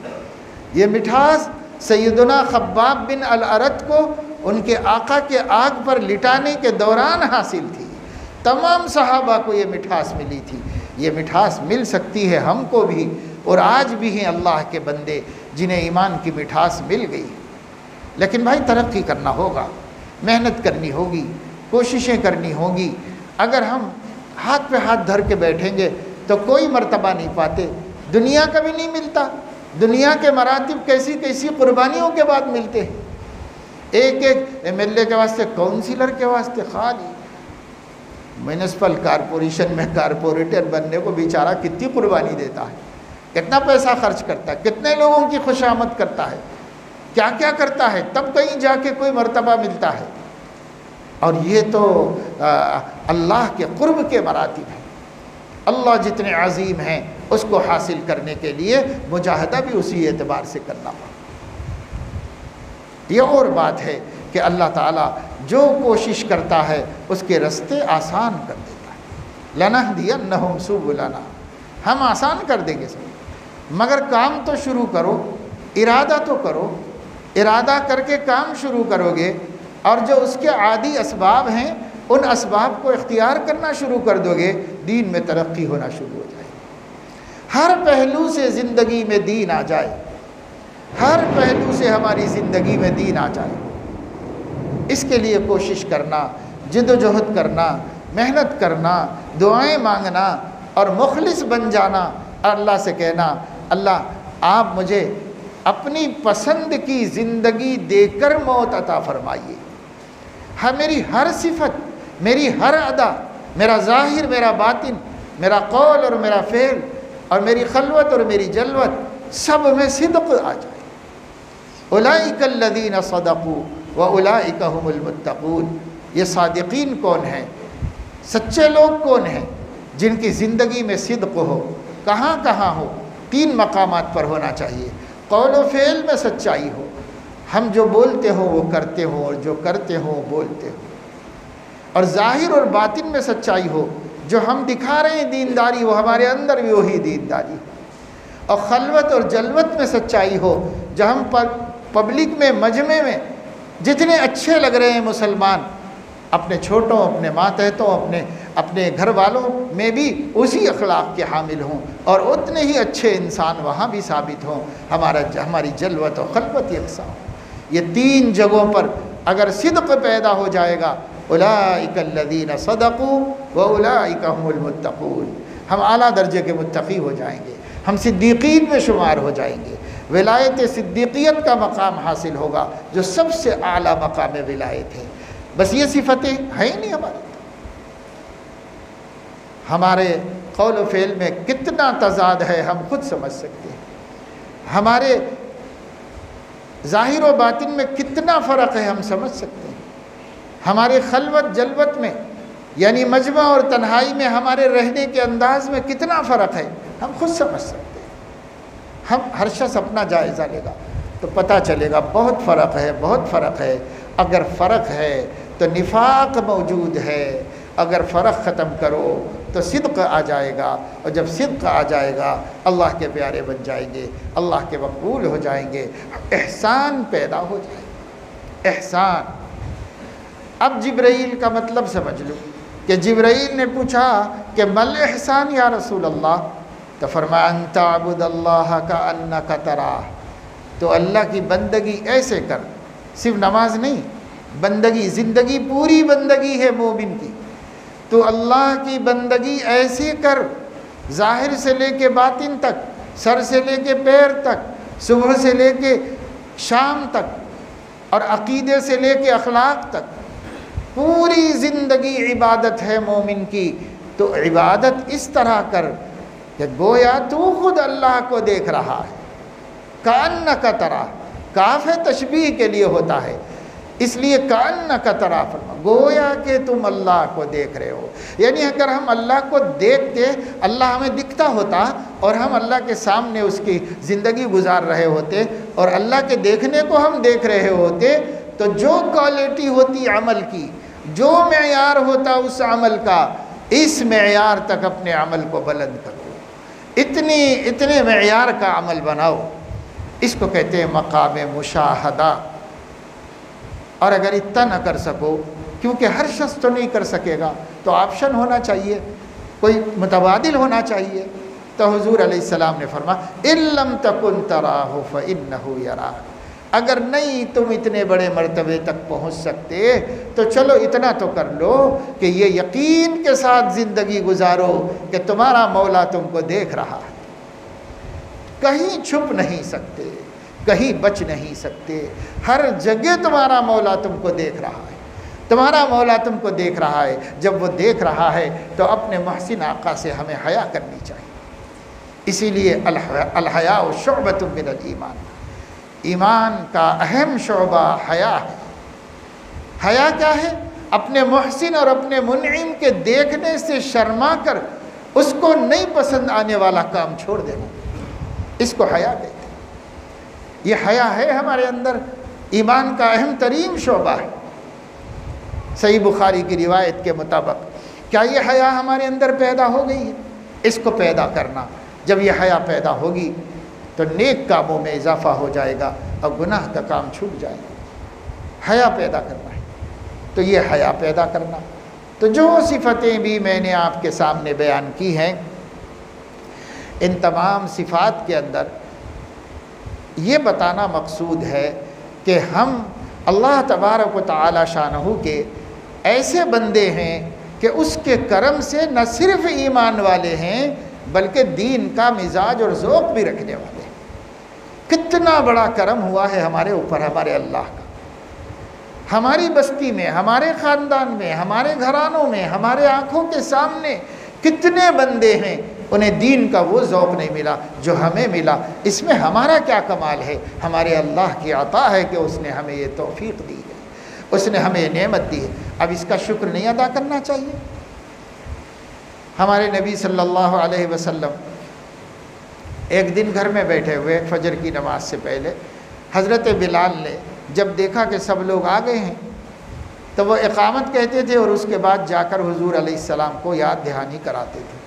یہ مٹھاس سیدنا خباب بن الارت کو ان کے آقا کے آگ پر لٹانے کے دوران حاصل تھی۔ تمام صحابہ کو یہ مٹھاس ملی تھی، یہ مٹھاس مل سکتی ہے ہم کو بھی، اور آج بھی ہیں اللہ کے بندے جنہیں ایمان کی مٹھاس مل گئی۔ لیکن بھائی ترقی کرنا ہوگا، محنت کرنی ہوگی، کوششیں کرنی ہوگی۔ اگر ہم ہاتھ پہ ہاتھ دھر کے بیٹھیں گے تو کوئی مرتبہ نہیں پاتے، دنیا کا بھی نہیں ملتا۔ دنیا کے مراتب کیسی کیسی قربانیوں کے بعد ملتے ہیں، ایک ایک MLA کے واسطے، کونسلر کے واسطے، خالی میونسپل کارپوریشن میں کارپوریٹر بننے کو بیچارہ کتنی قربانی دیتا ہے، کتنا پیسہ خرچ کرتا ہے، کتنے لوگوں کی خوشامد کرتا ہے، کیا کیا کرتا ہے، تب کہیں جا کے کوئی مرتبہ ملتا ہے۔ اور یہ تو اللہ کے قرب کے مراتب ہیں، اللہ جتنے عظیم ہیں اس کو حاصل کرنے کے لیے مجاہدہ بھی اسی اعتبار سے کرنا پڑتا۔ یہ اور بات ہے کہ اللہ تعالیٰ جو کوشش کرتا ہے اس کے رستے آسان کر دیتا ہے۔ لَنَهْدِيَنَّهُمْ سُبُلَنَا، ہم آسان کر دیں گے سب، مگر کام تو شروع کرو، ارادہ تو کرو، ارادہ کر کے کام شروع کرو گے اور جو اس کے عادی اسباب ہیں ان اسباب کو اختیار کرنا شروع کر دو گے، دین میں ترقی ہونا شروع ہو جائے گی۔ ہر پہلو سے زندگی میں دین آ جائے، ہر پہلو سے ہماری زندگی میں دین آ جائے۔ اس کے لیے کوشش کرنا، جد و جہد کرنا، محنت کرنا، دعائیں مانگنا اور مخلص بن جانا، اور اللہ سے کہنا اللہ آپ مجھے اپنی پسند کی زندگی دے کر موت عطا فرمائیے۔ ہاں میری ہر صفت، میری ہر ادا، میرا ظاہر، میرا باطن، میرا قول اور میرا فعل، اور میری خلوت اور میری جلوت، سب میں صدق آ جائے۔ اولئک الذین صدقوا واولئک هم المتقون۔ یہ صادقین کون ہیں؟ سچے لوگ کون ہیں؟ جن کی زندگی میں صدق ہو۔ کہاں کہاں ہو؟ 3 مقامات پر ہونا چاہیے۔ قول و فعل میں سچائی ہو، ہم جو بولتے ہو وہ کرتے ہو، اور جو کرتے ہو وہ بولتے ہو۔ اور ظاہر اور باطن میں سچائی ہو، جو ہم دکھا رہے ہیں دینداری، وہ ہمارے اندر بھی وہی دینداری ہو۔ اور خلوت اور جلوت میں سچائی ہو، جو ہم پبلک میں، مجمع میں جتنے اچھے لگ رہے ہیں مسلمان، اپنے چھوٹوں، اپنے ماتحتوں، اپنے گھر والوں میں بھی اسی اخلاق کے حامل ہوں، اور اتنے ہی اچھے انسان وہاں بھی ثابت ہوں، ہماری جلوت و خلوت یکساں ہو۔ یہ 3 جگہوں پر اگر صدق پیدا ہو جائے گا، اولئک الذین صدقوا واولئک هم المتقون، ہم اعلیٰ درجے کے متقی ہو جائیں گے، ہم صدیقین میں شمار ہو جائیں گے، ولایت صدیقیت کا مقام حاصل ہوگا، جو سب سے اعلیٰ مقام ولایت ہے۔ بس یہ صفتیں ہیں ہی نہیں ہمارے قول و فعل میں کتنا تضاد ہے ہم خود سمجھ سکتے ہیں، ہمارے ظاہر و باطن میں کتنا فرق ہے ہم سمجھ سکتے ہیں، ہمارے خلوت جلوت میں یعنی مجمع اور تنہائی میں ہمارے رہنے کے انداز میں کتنا فرق ہے ہم خود سمجھ سکتے ہیں۔ ہم ہر شخص اپنا جائزہ لے گا تو پتہ چلے گا بہت فرق ہے، بہت فرق ہے۔ اگر فرق ہے تو نفاق موجود ہے، اگر فرق ختم کرو تو صدق آ جائے گا، اور جب صدق آ جائے گا اللہ کے پیارے بن جائیں گے، اللہ کے مقبول ہو جائیں گے، احسان پیدا ہو جائے گا، احسان۔ اب جبرائیل کا مطلب سمجھ لو کہ جبرائیل نے پوچھا کہ مل احسان یا رسول اللہ، تو فرمایا ان تعبد اللہ کأنک تراہ، تو اللہ کی بندگی ایسے کر، صرف نماز نہیں، بندگی، زندگی پوری بندگی ہے مومن کی، تو اللہ کی بندگی ایسے کر، ظاہر سے لے کے باطن تک، سر سے لے کے پیر تک، صبح سے لے کے شام تک، اور عقیدے سے لے کے اخلاق تک، پوری زندگی عبادت ہے مومن کی، تو عبادت اس طرح کر کہ گویا تو خود اللہ کو دیکھ رہا ہے۔ کأنک تراہ، کاف ہے تشبیہ کے لیے ہوتا ہے، اس لیے کأنک تراہ فرما، گویا کہ تم اللہ کو دیکھ رہے ہو۔ یعنی اگر ہم اللہ کو دیکھتے، اللہ ہمیں دکھتا ہوتا اور ہم اللہ کے سامنے اس کی زندگی گزار رہے ہوتے اور اللہ کے دیکھنے کو ہم دیکھ رہے ہوتے، تو جو کوالٹی ہوتی عمل کی، جو معیار ہوتا اس عمل کا، اس معیار تک اپنے عمل کو بلند کرو، اتنے معیار کا عمل بناؤ۔ اس کو کہتے ہیں مقام مشاہدہ۔ اور اگر اتنا نہ کر سکو، کیونکہ ہر شخص تو نہیں کر سکے گا، تو آپشن ہونا چاہیے، کوئی متبادل ہونا چاہیے، تو حضور علیہ السلام نے فرمایا ان لم تکن تراہ فانہ یراک، اگر نہیں تم اتنے بڑے مرتبے تک پہنچ سکتے تو چلو اتنا تو کر لو کہ یہ یقین کے ساتھ زندگی گزارو کہ تمہارا مولا تم کو دیکھ رہا ہے، کہیں چھپ نہیں سکتے، کہیں بچ نہیں سکتے، ہر جگہ تمہارا مولا تم کو دیکھ رہا ہے، تمہارا مولا تم کو دیکھ رہا ہے۔ جب وہ دیکھ رہا ہے تو اپنے محسن آقا سے ہمیں حیا کرنی چاہیے۔ اسی لیے الحیاء شعبۃ من الایمان، ایمان کا اہم شعبہ حیا ہے۔ حیا کیا ہے؟ اپنے محسن اور اپنے منعم کے دیکھنے سے شرما کر اس کو نہیں پسند آنے والا کام چھوڑ دینا، اس کو حیا کہتے ہیں۔ یہ حیا ہے ہمارے اندر، ایمان کا اہم ترین شعبہ ہے۔ صحیح بخاری کی روایت کے مطابق کیا یہ حیا ہمارے اندر پیدا ہو گئی ہے؟ اس کو پیدا کرنا، جب یہ حیا پیدا ہوگی تو نیک کاموں میں اضافہ ہو جائے گا اور گناہ کا کام چھوٹ جائے گا۔ حیا پیدا کرنا ہے، تو یہ حیا پیدا کرنا، تو جو صفتیں بھی میں نے آپ کے سامنے بیان کی ہیں، ان تمام صفات کے اندر یہ بتانا مقصود ہے کہ ہم اللہ تبارک و تعالی شانہ کے ایسے بندے ہیں کہ اس کے کرم سے نہ صرف ایمان والے ہیں بلکہ دین کا مزاج اور ذوق بھی رکھنے والے ہیں۔ کتنا بڑا کرم ہوا ہے ہمارے اوپر ہمارے اللہ کا، ہماری بستی میں، ہمارے خاندان میں، ہمارے گھرانوں میں، ہمارے آنکھوں کے سامنے کتنے بندے ہیں انہیں دین کا وہ ذوق نہیں ملا جو ہمیں ملا۔ اس میں ہمارا کیا کمال ہے؟ ہمارے اللہ کی عطا ہے کہ اس نے ہمیں یہ توفیق دی ہے، اس نے ہمیں یہ نعمت دی ہے۔ اب اس کا شکر نہیں ادا کرنا چاہیے؟ ہمارے نبی صلی اللہ علیہ وسلم ایک دن گھر میں بیٹھے ہوئے فجر کی نماز سے پہلے، حضرت بلال نے جب دیکھا کہ سب لوگ آ گئے ہیں تو وہ اقامت کہتے تھے اور اس کے بعد جا کر حضور علیہ السلام کو یاد دہانی کراتے تھے،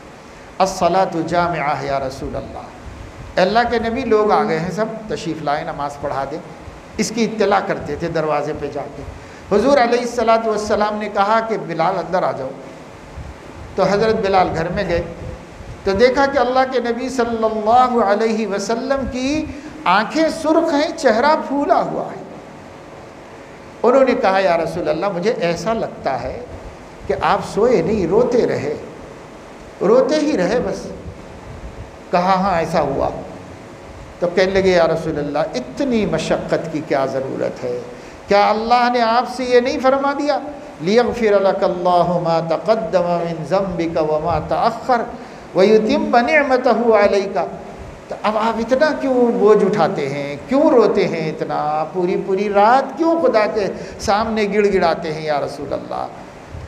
الصلاۃ جامعہ یا رسول اللہ، اللہ کے نبی لوگ آ گئے ہیں، سب تشریف لائیں، نماز پڑھا دیں، اس کی اطلاع کرتے تھے دروازے پہ جا کے۔ حضور علیہ السلام نے کہا کہ بلال اندر آ جاؤ، تو حضرت بلال گھر میں گئے تو دیکھا کہ اللہ کے نبی صلی اللہ علیہ وسلم کی آنکھیں سرخ ہیں، چہرہ پھولا ہوا ہے۔ انہوں نے کہا یا رسول اللہ مجھے ایسا لگتا ہے کہ آپ سوئے نہیں، روتے ہی رہے بس۔ کہا ہاں ایسا ہوا۔ تو کہنے لگے یا رسول اللہ اتنی مشقت کی کیا ضرورت ہے؟ کیا اللہ نے آپ سے یہ نہیں فرما دیا لیغفر لک اللہ ما تقدم من ذنبک وما تأخر ویتم نعمتہ علیک؟ تو اب آپ اتنا کیوں بوجھ اٹھاتے ہیں، کیوں روتے ہیں اتنا، پوری رات کیوں خدا کے سامنے گڑ گڑاتے ہیں یا رسول اللہ؟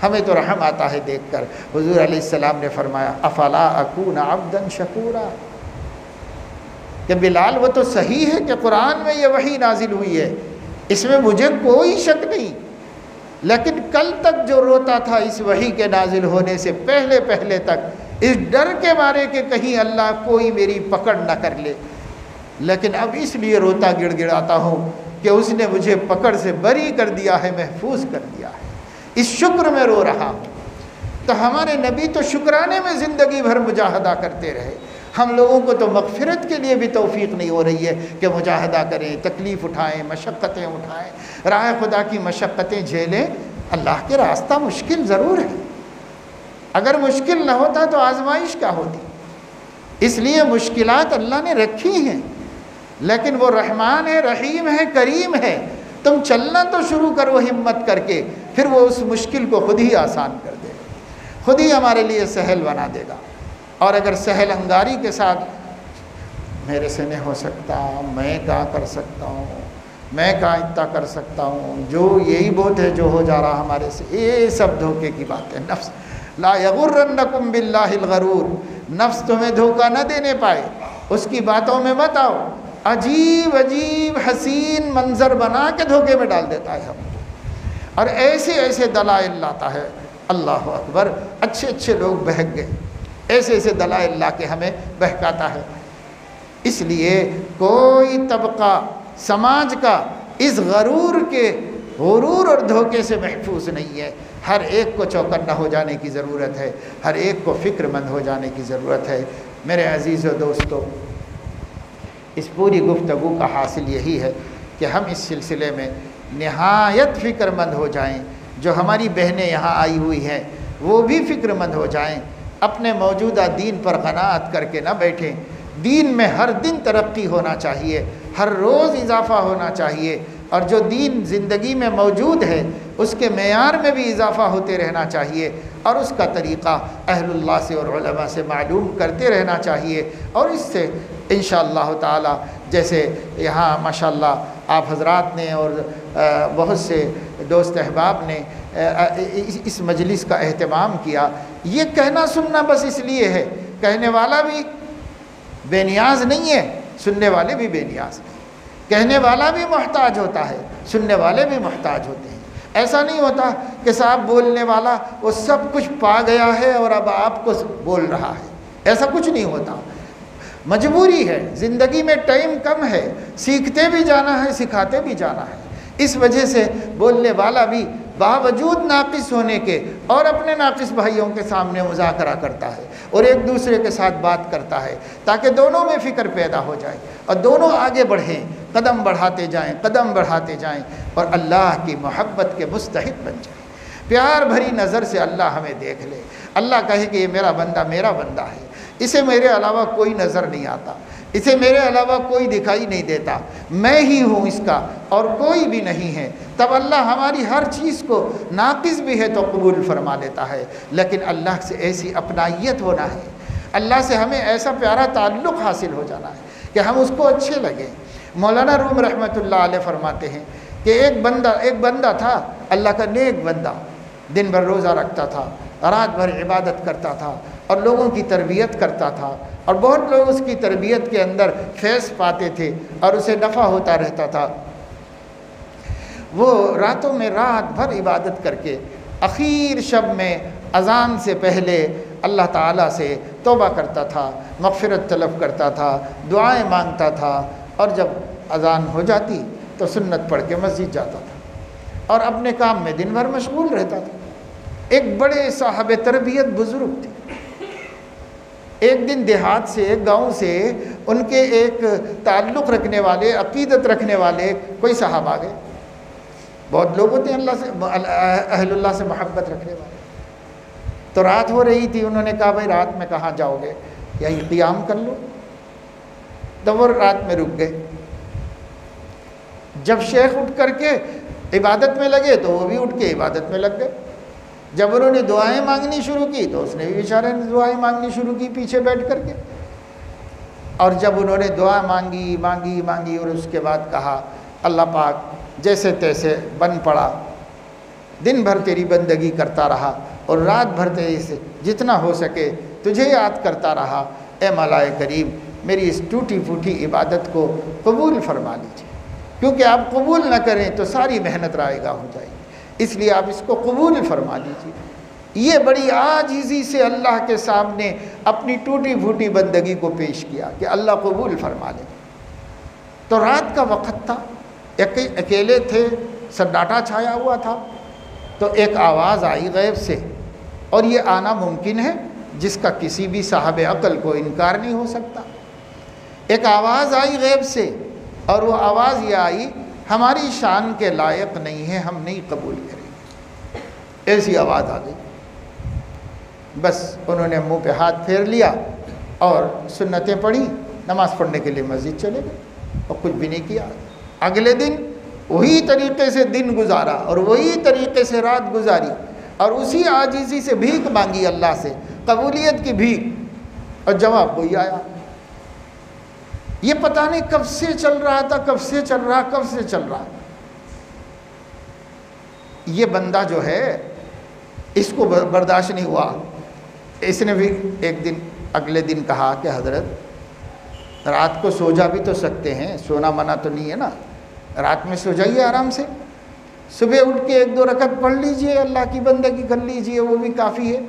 ہمیں تو رحم آتا ہے دیکھ کر۔ حضور علیہ السلام نے فرمایا افلا اکون عبدا شکورا، کہ بلال وہ تو صحیح ہے کہ قرآن میں یہ وحی نازل ہوئی ہے، اس میں مجھے کوئی شک نہیں، لیکن کل تک جو روتا تھا اس وحی کے نازل ہونے سے پہلے تک اس ڈر کے مارے کہ کہیں اللہ کوئی میری پکڑ نہ کر لے، لیکن اب اس لیے روتا گڑ گڑاتا ہوں کہ اس نے مجھے پکڑ سے بری کر دیا ہے، محفوظ کر دیا ہے، اس شکر میں رو رہا ہوں۔ تو ہمارے نبی تو شکرانے میں زندگی بھر مجاہدہ کرتے رہے، ہم لوگوں کو تو مغفرت کے لیے بھی توفیق نہیں ہو رہی ہے کہ مجاہدہ کریں، تکلیف اٹھائیں، مشقتیں اٹھائیں، راہ خدا کی مشقتیں جھیلیں۔ اللہ کے راستہ مشکل ضرور ہے، اگر مشکل نہ ہوتا تو آزمائش کیا ہوتی؟ اس لیے مشکلات اللہ نے رکھی ہیں، لیکن وہ رحمان ہے، رحیم ہے، کریم ہے۔ تم چلنا تو شروع کرو ہمت کر کے، پھر وہ اس مشکل کو خود ہی آسان کر دے گا، خود ہی ہمارے لیے سہل بنا دے گا۔ اور اگر سہل انگاری کے ساتھ میرے سے نہیں ہو سکتا، میں کیا کر سکتا ہوں، میں کیا اتنا کر سکتا ہوں، جو یہی بہت ہے جو ہو جا رہا ہمارے سے، یہ سب دھوکے کی بات ہے۔ نفس لا یغرنکم باللہ الغرور، نفس تمہیں دھوکہ نہ دینے پائے، اس کی باتوں میں مت آؤ، عجیب حسین منظر بنا کے دھوکے میں ڈال دیتا ہے ہم، اور ایسے دلائل لاتا ہے۔ اللہ اکبر، اچھے لوگ بہک گئے، ایسے دلائل لا کے ہمیں بہکاتا ہے۔ اس لیے کوئی طبقہ سماج کا اس غرور اور دھوکے سے محفوظ نہیں ہے۔ ہر ایک کو چوکنا ہو جانے کی ضرورت ہے، ہر ایک کو فکر مند ہو جانے کی ضرورت ہے۔ میرے عزیز و دوستو، اس پوری گفتگو کا حاصل یہی ہے کہ ہم اس سلسلے میں نہایت فکر مند ہو جائیں، جو ہماری بہنیں یہاں آئی ہوئی ہیں وہ بھی فکر مند ہو جائیں، اپنے موجودہ دین پر قناعت کر کے نہ بیٹھیں۔ دین میں ہر دن ترقی ہونا چاہیے، ہر روز اضافہ ہونا چاہیے، اور جو دین زندگی میں موجود ہے اس کے معیار میں بھی اضافہ ہوتے رہنا چاہیے، اور اس کا طریقہ اہل اللہ سے اور علماء سے معلوم کرتے رہنا چاہیے۔ اور اس سے انشاءاللہ تعالی، جیسے یہاں ماشاءاللہ آپ حضرات نے اور بہت سے دوست احباب نے اس مجلس کا اہتمام کیا، یہ کہنا سننا بس اس لیے ہے، کہنے والا بھی بے نیاز نہیں ہے، سننے والے بھی بے نیاز نہیں، کہنے والا بھی محتاج ہوتا ہے، سننے والے بھی محتاج ہوتے ہیں۔ ایسا نہیں ہوتا کہ صاحب بولنے والا وہ سب کچھ پا گیا ہے اور اب آپ کو بول رہا ہے، ایسا کچھ نہیں ہوتا، مجبوری ہے، زندگی میں ٹائم کم ہے، سیکھتے بھی جانا ہے، سکھاتے بھی جانا ہے، اس وجہ سے بولنے والا بھی باوجود ناقص ہونے کے اور اپنے ناقص بھائیوں کے سامنے مذاکرہ کرتا ہے اور ایک دوسرے کے ساتھ بات کرتا ہے تاکہ دونوں میں فکر پیدا ہو جائے اور دونوں آگے بڑھیں، قدم بڑھاتے جائیں، قدم بڑھاتے جائیں اور اللہ کی محبت کے مستحق بن جائیں۔ پیار بھری نظر سے اللہ ہمیں دیکھ لے، اللہ کہے کہ یہ میرا بندہ ہے، اسے میرے علاوہ کوئی نظر نہیں آتا، اسے میرے علاوہ کوئی دکھائی نہیں دیتا، میں ہی ہوں اس کا اور کوئی بھی نہیں ہے۔ تب اللہ ہماری ہر چیز کو ناقص بھی ہے تو قبول فرما لیتا ہے، لیکن اللہ سے ایسی اپنائیت ہونا ہے، اللہ سے ہمیں ایسا پیارا تعلق حاصل ہو جانا ہے کہ ہم اس کو اچھے لگیں۔ مولانا روم رحمۃ اللہ علیہ فرماتے ہیں کہ ایک بندہ تھا، اللہ کا نیک بندہ، دن بھر روزہ رکھتا تھا، رات بھر عبادت کرتا تھا اور لوگوں کی تربیت کرتا تھا، اور بہت لوگ اس کی تربیت کے اندر فیض پاتے تھے اور اسے نفع ہوتا رہتا تھا۔ وہ راتوں میں رات بھر عبادت کر کے اخیر شب میں اذان سے پہلے اللہ تعالیٰ سے توبہ کرتا تھا، مغفرت طلب کرتا تھا، دعائیں مانگتا تھا، اور جب اذان ہو جاتی تو سنت پڑھ کے مسجد جاتا تھا اور اپنے کام میں دن بھر مشغول رہتا تھا۔ ایک بڑے صاحب تربیت بزرگ تھے۔ ایک دن دیہات سے، ایک گاؤں سے ان کے ایک تعلق رکھنے والے، عقیدت رکھنے والے کوئی صاحب آ گئے۔ بہت لوگ ہوتے ہیں اللہ سے، اہل اللہ سے محبت رکھنے والے۔ تو رات ہو رہی تھی، انہوں نے کہا بھائی رات میں کہاں جاؤ گے، یہیں قیام کر لو۔ تو وہ رات میں رک گئے۔ جب شیخ اٹھ کر کے عبادت میں لگے تو وہ بھی اٹھ کے عبادت میں لگ گئے۔ جب انہوں نے دعائیں مانگنی شروع کی تو اس نے بھی بیچارے نے دعائیں مانگنی شروع کی پیچھے بیٹھ کر کے۔ اور جب انہوں نے دعا مانگی اور اس کے بعد کہا اللہ پاک جیسے تیسے بن پڑا، دن بھر تیری بندگی کرتا رہا اور رات بھر تیری سے جتنا ہو سکے تجھے یاد کرتا رہا، اے مولا کریم میری اس ٹوٹی پھوٹی عبادت کو قبول فرما لیجیے، کیونکہ آپ قبول نہ کریں تو ساری محنت رائے گاہ ہو جائے گی، اس لیے آپ اس کو قبول فرما لیجیے۔ یہ بڑی عاجزی سے اللہ کے سامنے اپنی ٹوٹی پھوٹی بندگی کو پیش کیا کہ اللہ قبول فرما لے۔ تو رات کا وقت تھا، اکیلے تھے، سناٹا چھایا ہوا تھا، تو ایک آواز آئی غیب سے، اور یہ آنا ممکن ہے جس کا کسی بھی صاحب عقل کو انکار نہیں ہو سکتا۔ ایک آواز آئی غیب سے، اور وہ آواز یہ آئی ہماری شان کے لائق نہیں ہے، ہم نہیں قبول کریں گے۔ ایسی آواز آ گئی، بس انہوں نے منہ پہ ہاتھ پھیر لیا اور سنتیں پڑھی، نماز پڑھنے کے لیے مسجد چلے گئے اور کچھ بھی نہیں کیا۔ اگلے دن وہی طریقے سے دن گزارا اور وہی طریقے سے رات گزاری اور اسی عاجزی سے بھیک مانگی اللہ سے، قبولیت کی بھیک، اور جواب وہی آیا۔ یہ پتہ نہیں کب سے چل رہا تھا، کب سے چل رہا۔ یہ بندہ جو ہے اس کو برداشت نہیں ہوا، اس نے بھی ایک دن اگلے دن کہا کہ حضرت رات کو سو جا بھی تو سکتے ہیں، سونا منع تو نہیں ہے نا، رات میں سو جائیے آرام سے، صبح اٹھ کے 1-2 رکعت پڑھ لیجئے، اللہ کی بندگی کر لیجئے، وہ بھی کافی ہے۔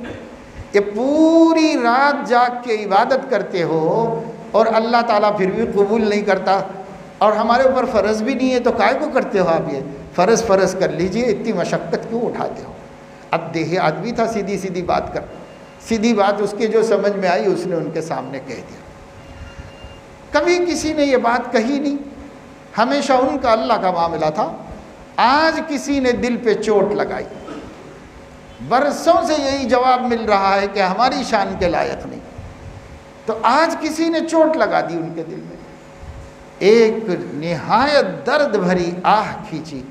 کہ پوری رات جاگ کے عبادت کرتے ہو اور اللہ تعالیٰ پھر بھی قبول نہیں کرتا، اور ہمارے اوپر فرض بھی نہیں ہے تو کائے کو کرتے ہو آپ؟ یہ فرض کر لیجئے، اتنی مشقت کیوں اٹھاتے ہو؟ اب دیہی آدمی تھا، سیدھی بات کر، سیدھی بات اس کے جو سمجھ میں آئی اس نے ان کے سامنے کہہ دیا۔ کبھی کسی نے یہ بات کہی نہیں، ہمیشہ ان کا اللہ کا معاملہ تھا۔ آج کسی نے دل پہ چوٹ لگائی، برسوں سے یہی جواب مل رہا ہے کہ ہماری شان کے لائق نہیں، تو آج کسی نے چوٹ لگا دی ان کے دل میں، ایک نہایت درد بھری آہ کھینچی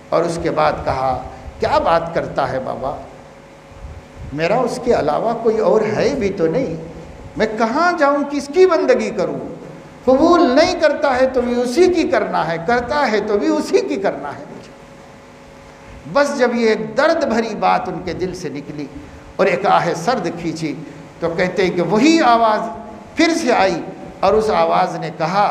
اور اس کے بعد کہا کیا بات کرتا ہے بابا، میرا اس کے علاوہ کوئی اور ہے بھی تو نہیں، میں کہاں جاؤں، کس کی بندگی کروں؟ قبول نہیں کرتا ہے تو بھی اسی کی کرنا ہے، کرتا ہے تو بھی اسی کی کرنا ہے مجھے۔ بس جب یہ ایک درد بھری بات ان کے دل سے نکلی اور ایک آہ سرد کھینچی تو کہتے ہیں کہ وہی آواز پھر سے آئی اور اس آواز نے کہا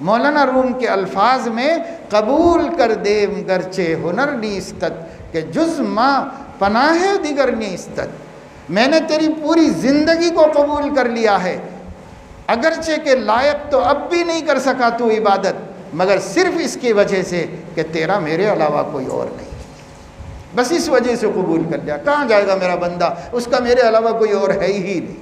مولانا روم کے الفاظ میں، قبول کر دیم گرچہ ہنر نیستت کہ جز ماں پناہ دیگر نیستت، میں نے تیری پوری زندگی کو قبول کر لیا ہے، اگرچہ کہ لائق تو اب بھی نہیں کر سکا تو عبادت، مگر صرف اس کی وجہ سے کہ تیرا میرے علاوہ کوئی اور نہیں۔ بس اس وجہ سے قبول کر لیا۔ کہاں جائے گا میرا بندہ، اس کا میرے علاوہ کوئی اور ہے ہی نہیں۔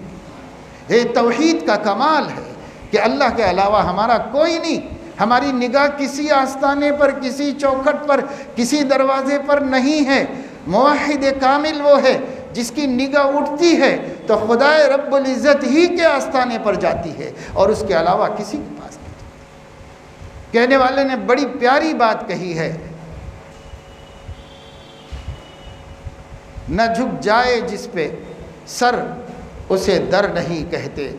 یہ توحید کا کمال ہے کہ اللہ کے علاوہ ہمارا کوئی نہیں، ہماری نگاہ کسی آستانے پر، کسی چوکھٹ پر، کسی دروازے پر نہیں ہے۔ موحد کامل وہ ہے جس کی نگاہ اٹھتی ہے تو خدائے رب العزت ہی کے آستانے پر جاتی ہے، اور اس کے علاوہ کسی کے پاس نہیں جاتی۔ کہنے والے نے بڑی پیاری بات کہی ہے، نہ جھک جائے جس پہ سر اسے در نہیں کہتے،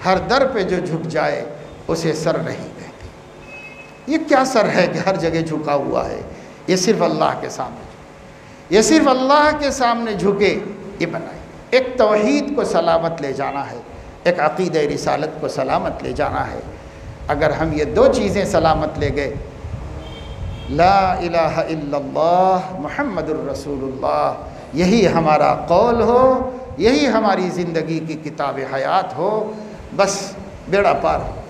ہر در پہ جو جھک جائے اسے سر نہیں کہتے۔ یہ کیا سر ہے کہ ہر جگہ جھکا ہوا ہے؟ یہ صرف اللہ کے سامنے، یہ صرف اللہ کے سامنے جھکے یہ بنائے۔ ایک توحید کو سلامت لے جانا ہے، ایک عقیدہ رسالت کو سلامت لے جانا ہے۔ اگر ہم یہ دو چیزیں سلامت لے گئے، لا الہ الا اللہ محمد الرسول اللہ، یہی ہمارا قول ہو، یہی ہماری زندگی کی کتاب حیات ہو، بس بیڑا پار ہو۔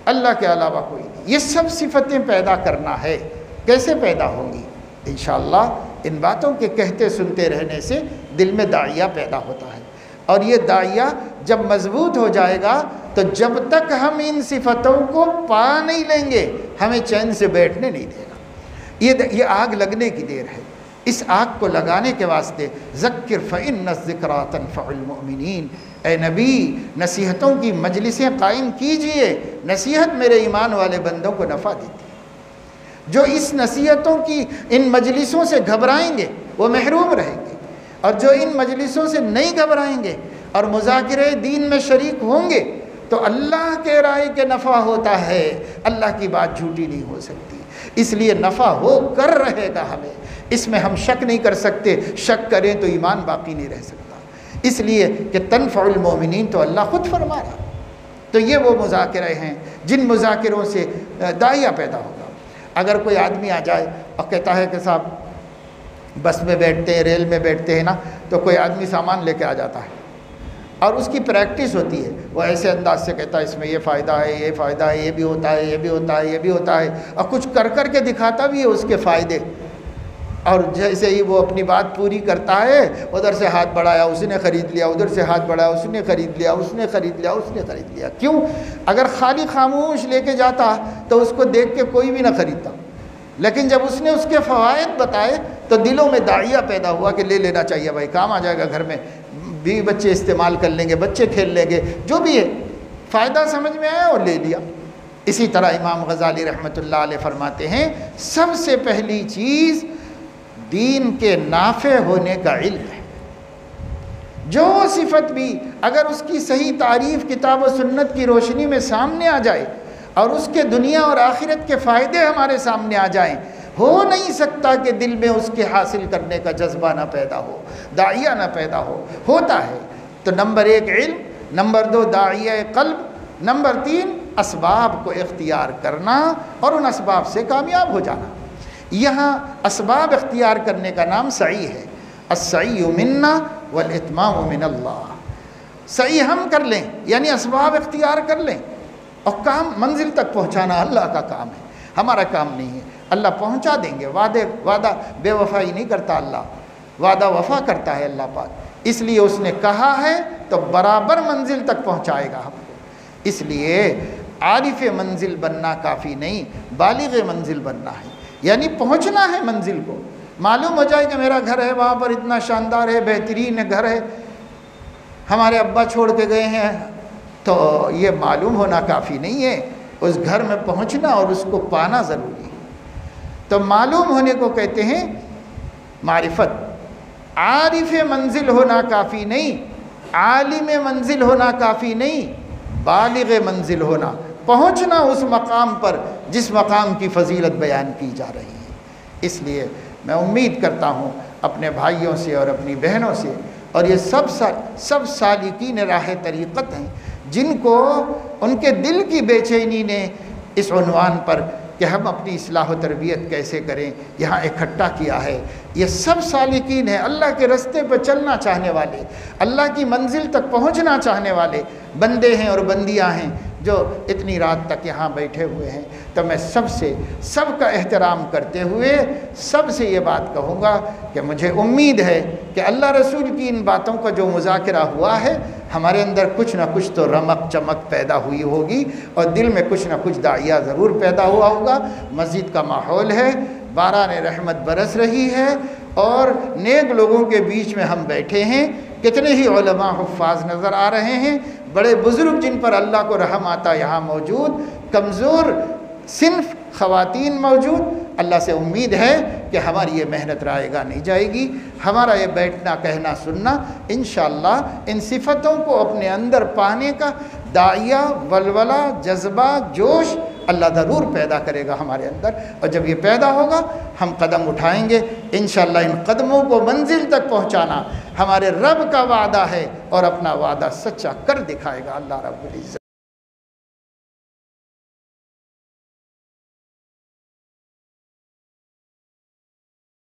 اللہ کے علاوہ کوئی نہیں۔ یہ سب صفتیں پیدا کرنا ہے، کیسے پیدا ہوں گی؟ انشاءاللہ ان باتوں کے کہتے سنتے رہنے سے دل میں داعیہ پیدا ہوتا ہے، اور یہ داعیہ جب مضبوط ہو جائے گا تو جب تک ہم ان صفتوں کو پا نہیں لیں گے ہمیں چین سے بیٹھنے نہیں دے گا۔ یہ آگ لگنے کی دیر ہے۔ اس آگ کو لگانے کے واسطے ذکر فإن الذکریٰ تنفع المؤمنین، اے نبی نصیحتوں کی مجلسیں قائم کیجئے، نصیحت میرے ایمان والے بندوں کو نفع دیتی ہے۔ جو اس نصیحتوں کی ان مجلسوں سے گھبرائیں گے وہ محروم رہیں گے، اور جو ان مجلسوں سے نہیں گھبرائیں گے اور مذاکرہ دین میں شریک ہوں گے تو اللہ کے رائے کے نفع ہوتا ہے، اللہ کی بات جھوٹی نہیں ہو سکتی۔ اس لیے نفع ہو کر رہے گا ہمیں، اس میں ہم شک نہیں کر سکتے، شک کریں تو ایمان باقی نہیں رہ سکتا، اس لیے کہ تنفع المؤمنین تو اللہ خود فرما رہا۔ تو یہ وہ مذاکرے ہیں جن مذاکروں سے داعیہ پیدا ہوگا۔ اگر کوئی آدمی آ جائے اور کہتا ہے کہ صاحب بس میں بیٹھتے ہیں، ریل میں بیٹھتے ہیں نا، تو کوئی آدمی سامان لے کے آ جاتا ہے اور اس کی پریکٹس ہوتی ہے، وہ ایسے انداز سے کہتا ہے اس میں یہ فائدہ ہے، یہ فائدہ ہے، یہ بھی ہوتا ہے، یہ بھی ہوتا ہے، یہ بھی ہوتا ہے، اور کچھ کر کر کے دکھاتا بھی ہے اس کے فائدے، اور جیسے ہی وہ اپنی بات پوری کرتا ہے ادھر سے ہاتھ بڑھایا اس نے خرید لیا، ادھر سے ہاتھ بڑھایا اس نے خرید لیا، اس نے خرید لیا، اس نے خرید لیا۔ کیوں؟ اگر خالی خاموش لے کے جاتا تو اس کو دیکھ کے کوئی بھی نہ خریدتا، لیکن جب اس نے اس کے فوائد بتائے تو دلوں میں داعیہ پیدا ہوا کہ لے لینا چاہیے بھائی، کام آ جائے گا، گھر میں بھی بچے استعمال کر لیں گے، بچے کھیل لیں گے، جو بھی ہے فائدہ سمجھ میں آیا اور لے لیا۔ اسی طرح امام غزالی رحمۃ اللہ علیہ فرماتے ہیں سب سے پہلی چیز دین کے نافع ہونے کا علم ہے۔ جو صفت بھی اگر اس کی صحیح تعریف کتاب و سنت کی روشنی میں سامنے آ جائے اور اس کے دنیا اور آخرت کے فائدے ہمارے سامنے آ جائیں، ہو نہیں سکتا کہ دل میں اس کے حاصل کرنے کا جذبہ نہ پیدا ہو، داعیہ نہ پیدا ہو، ہوتا ہے۔ تو نمبر 1 علم، نمبر 2 داعیہ قلب، نمبر 3 اسباب کو اختیار کرنا اور ان اسباب سے کامیاب ہو جانا۔ یہاں اسباب اختیار کرنے کا نام سعی ہے، السعی منا والاتمام من اللہ۔ سعی ہم کر لیں یعنی اسباب اختیار کر لیں، اور کام منزل تک پہنچانا اللہ کا کام ہے، ہمارا کام نہیں ہے۔ اللہ پہنچا دیں گے، وعدہ بے وفائی نہیں کرتا، اللہ وعدہ وفا کرتا ہے اللہ پاک، اس لیے اس نے کہا ہے تو برابر منزل تک پہنچائے گا ہم کو۔ اس لیے عارف منزل بننا کافی نہیں، بالغ منزل بننا ہے، یعنی پہنچنا ہے منزل کو۔ معلوم ہو جائے کہ میرا گھر ہے وہاں پر اتنا شاندار ہے، بہترین گھر ہے، ہمارے ابا چھوڑ کے گئے ہیں، تو یہ معلوم ہونا کافی نہیں ہے، اس گھر میں پہنچنا اور اس کو پانا ضروری ہے۔ تو معلوم ہونے کو کہتے ہیں معرفت۔ عارف منزل ہونا کافی نہیں، عالم منزل ہونا کافی نہیں، بالغ منزل ہونا، پہنچنا اس مقام پر جس مقام کی فضیلت بیان کی جا رہی ہے۔ اس لیے میں امید کرتا ہوں اپنے بھائیوں سے اور اپنی بہنوں سے، اور یہ سب سالکین راہ طریقت ہیں جن کو ان کے دل کی بے چینی نے اس عنوان پر کہ ہم اپنی اصلاح و تربیت کیسے کریں یہاں اکٹھا کیا ہے۔ یہ سب سالکین ہیں، اللہ کے رستے پہ چلنا چاہنے والے، اللہ کی منزل تک پہنچنا چاہنے والے بندے ہیں اور بندیاں ہیں جو اتنی رات تک یہاں بیٹھے ہوئے ہیں۔ تو میں سب کا احترام کرتے ہوئے سب سے یہ بات کہوں گا کہ مجھے امید ہے کہ اللہ رسول کی ان باتوں کا جو مذاکرہ ہوا ہے ہمارے اندر کچھ نہ کچھ تو رمق چمک پیدا ہوئی ہوگی اور دل میں کچھ نہ کچھ داعیہ ضرور پیدا ہوا ہوگا۔ مسجد کا ماحول ہے، باران رحمت برس رہی ہے اور نیک لوگوں کے بیچ میں ہم بیٹھے ہیں، کتنے ہی علماء حفاظ نظر آ رہے ہیں، بڑے بزرگ جن پر اللہ کو رحم آتا یہاں موجود، کمزور صنف خواتین موجود۔ اللہ سے امید ہے کہ ہماری یہ محنت رائے گاہ نہیں جائے گی، ہمارا یہ بیٹھنا کہنا سننا انشاءاللہ ان صفتوں کو اپنے اندر پانے کا داعیہ، ولولہ، جذبہ، جوش اللہ ضرور پیدا کرے گا ہمارے اندر، اور جب یہ پیدا ہوگا ہم قدم اٹھائیں گے انشاءاللہ۔ ان قدموں کو منزل تک پہنچانا ہمارے رب کا وعدہ ہے اور اپنا وعدہ سچا کر دکھائے گا اللہ رب العزت۔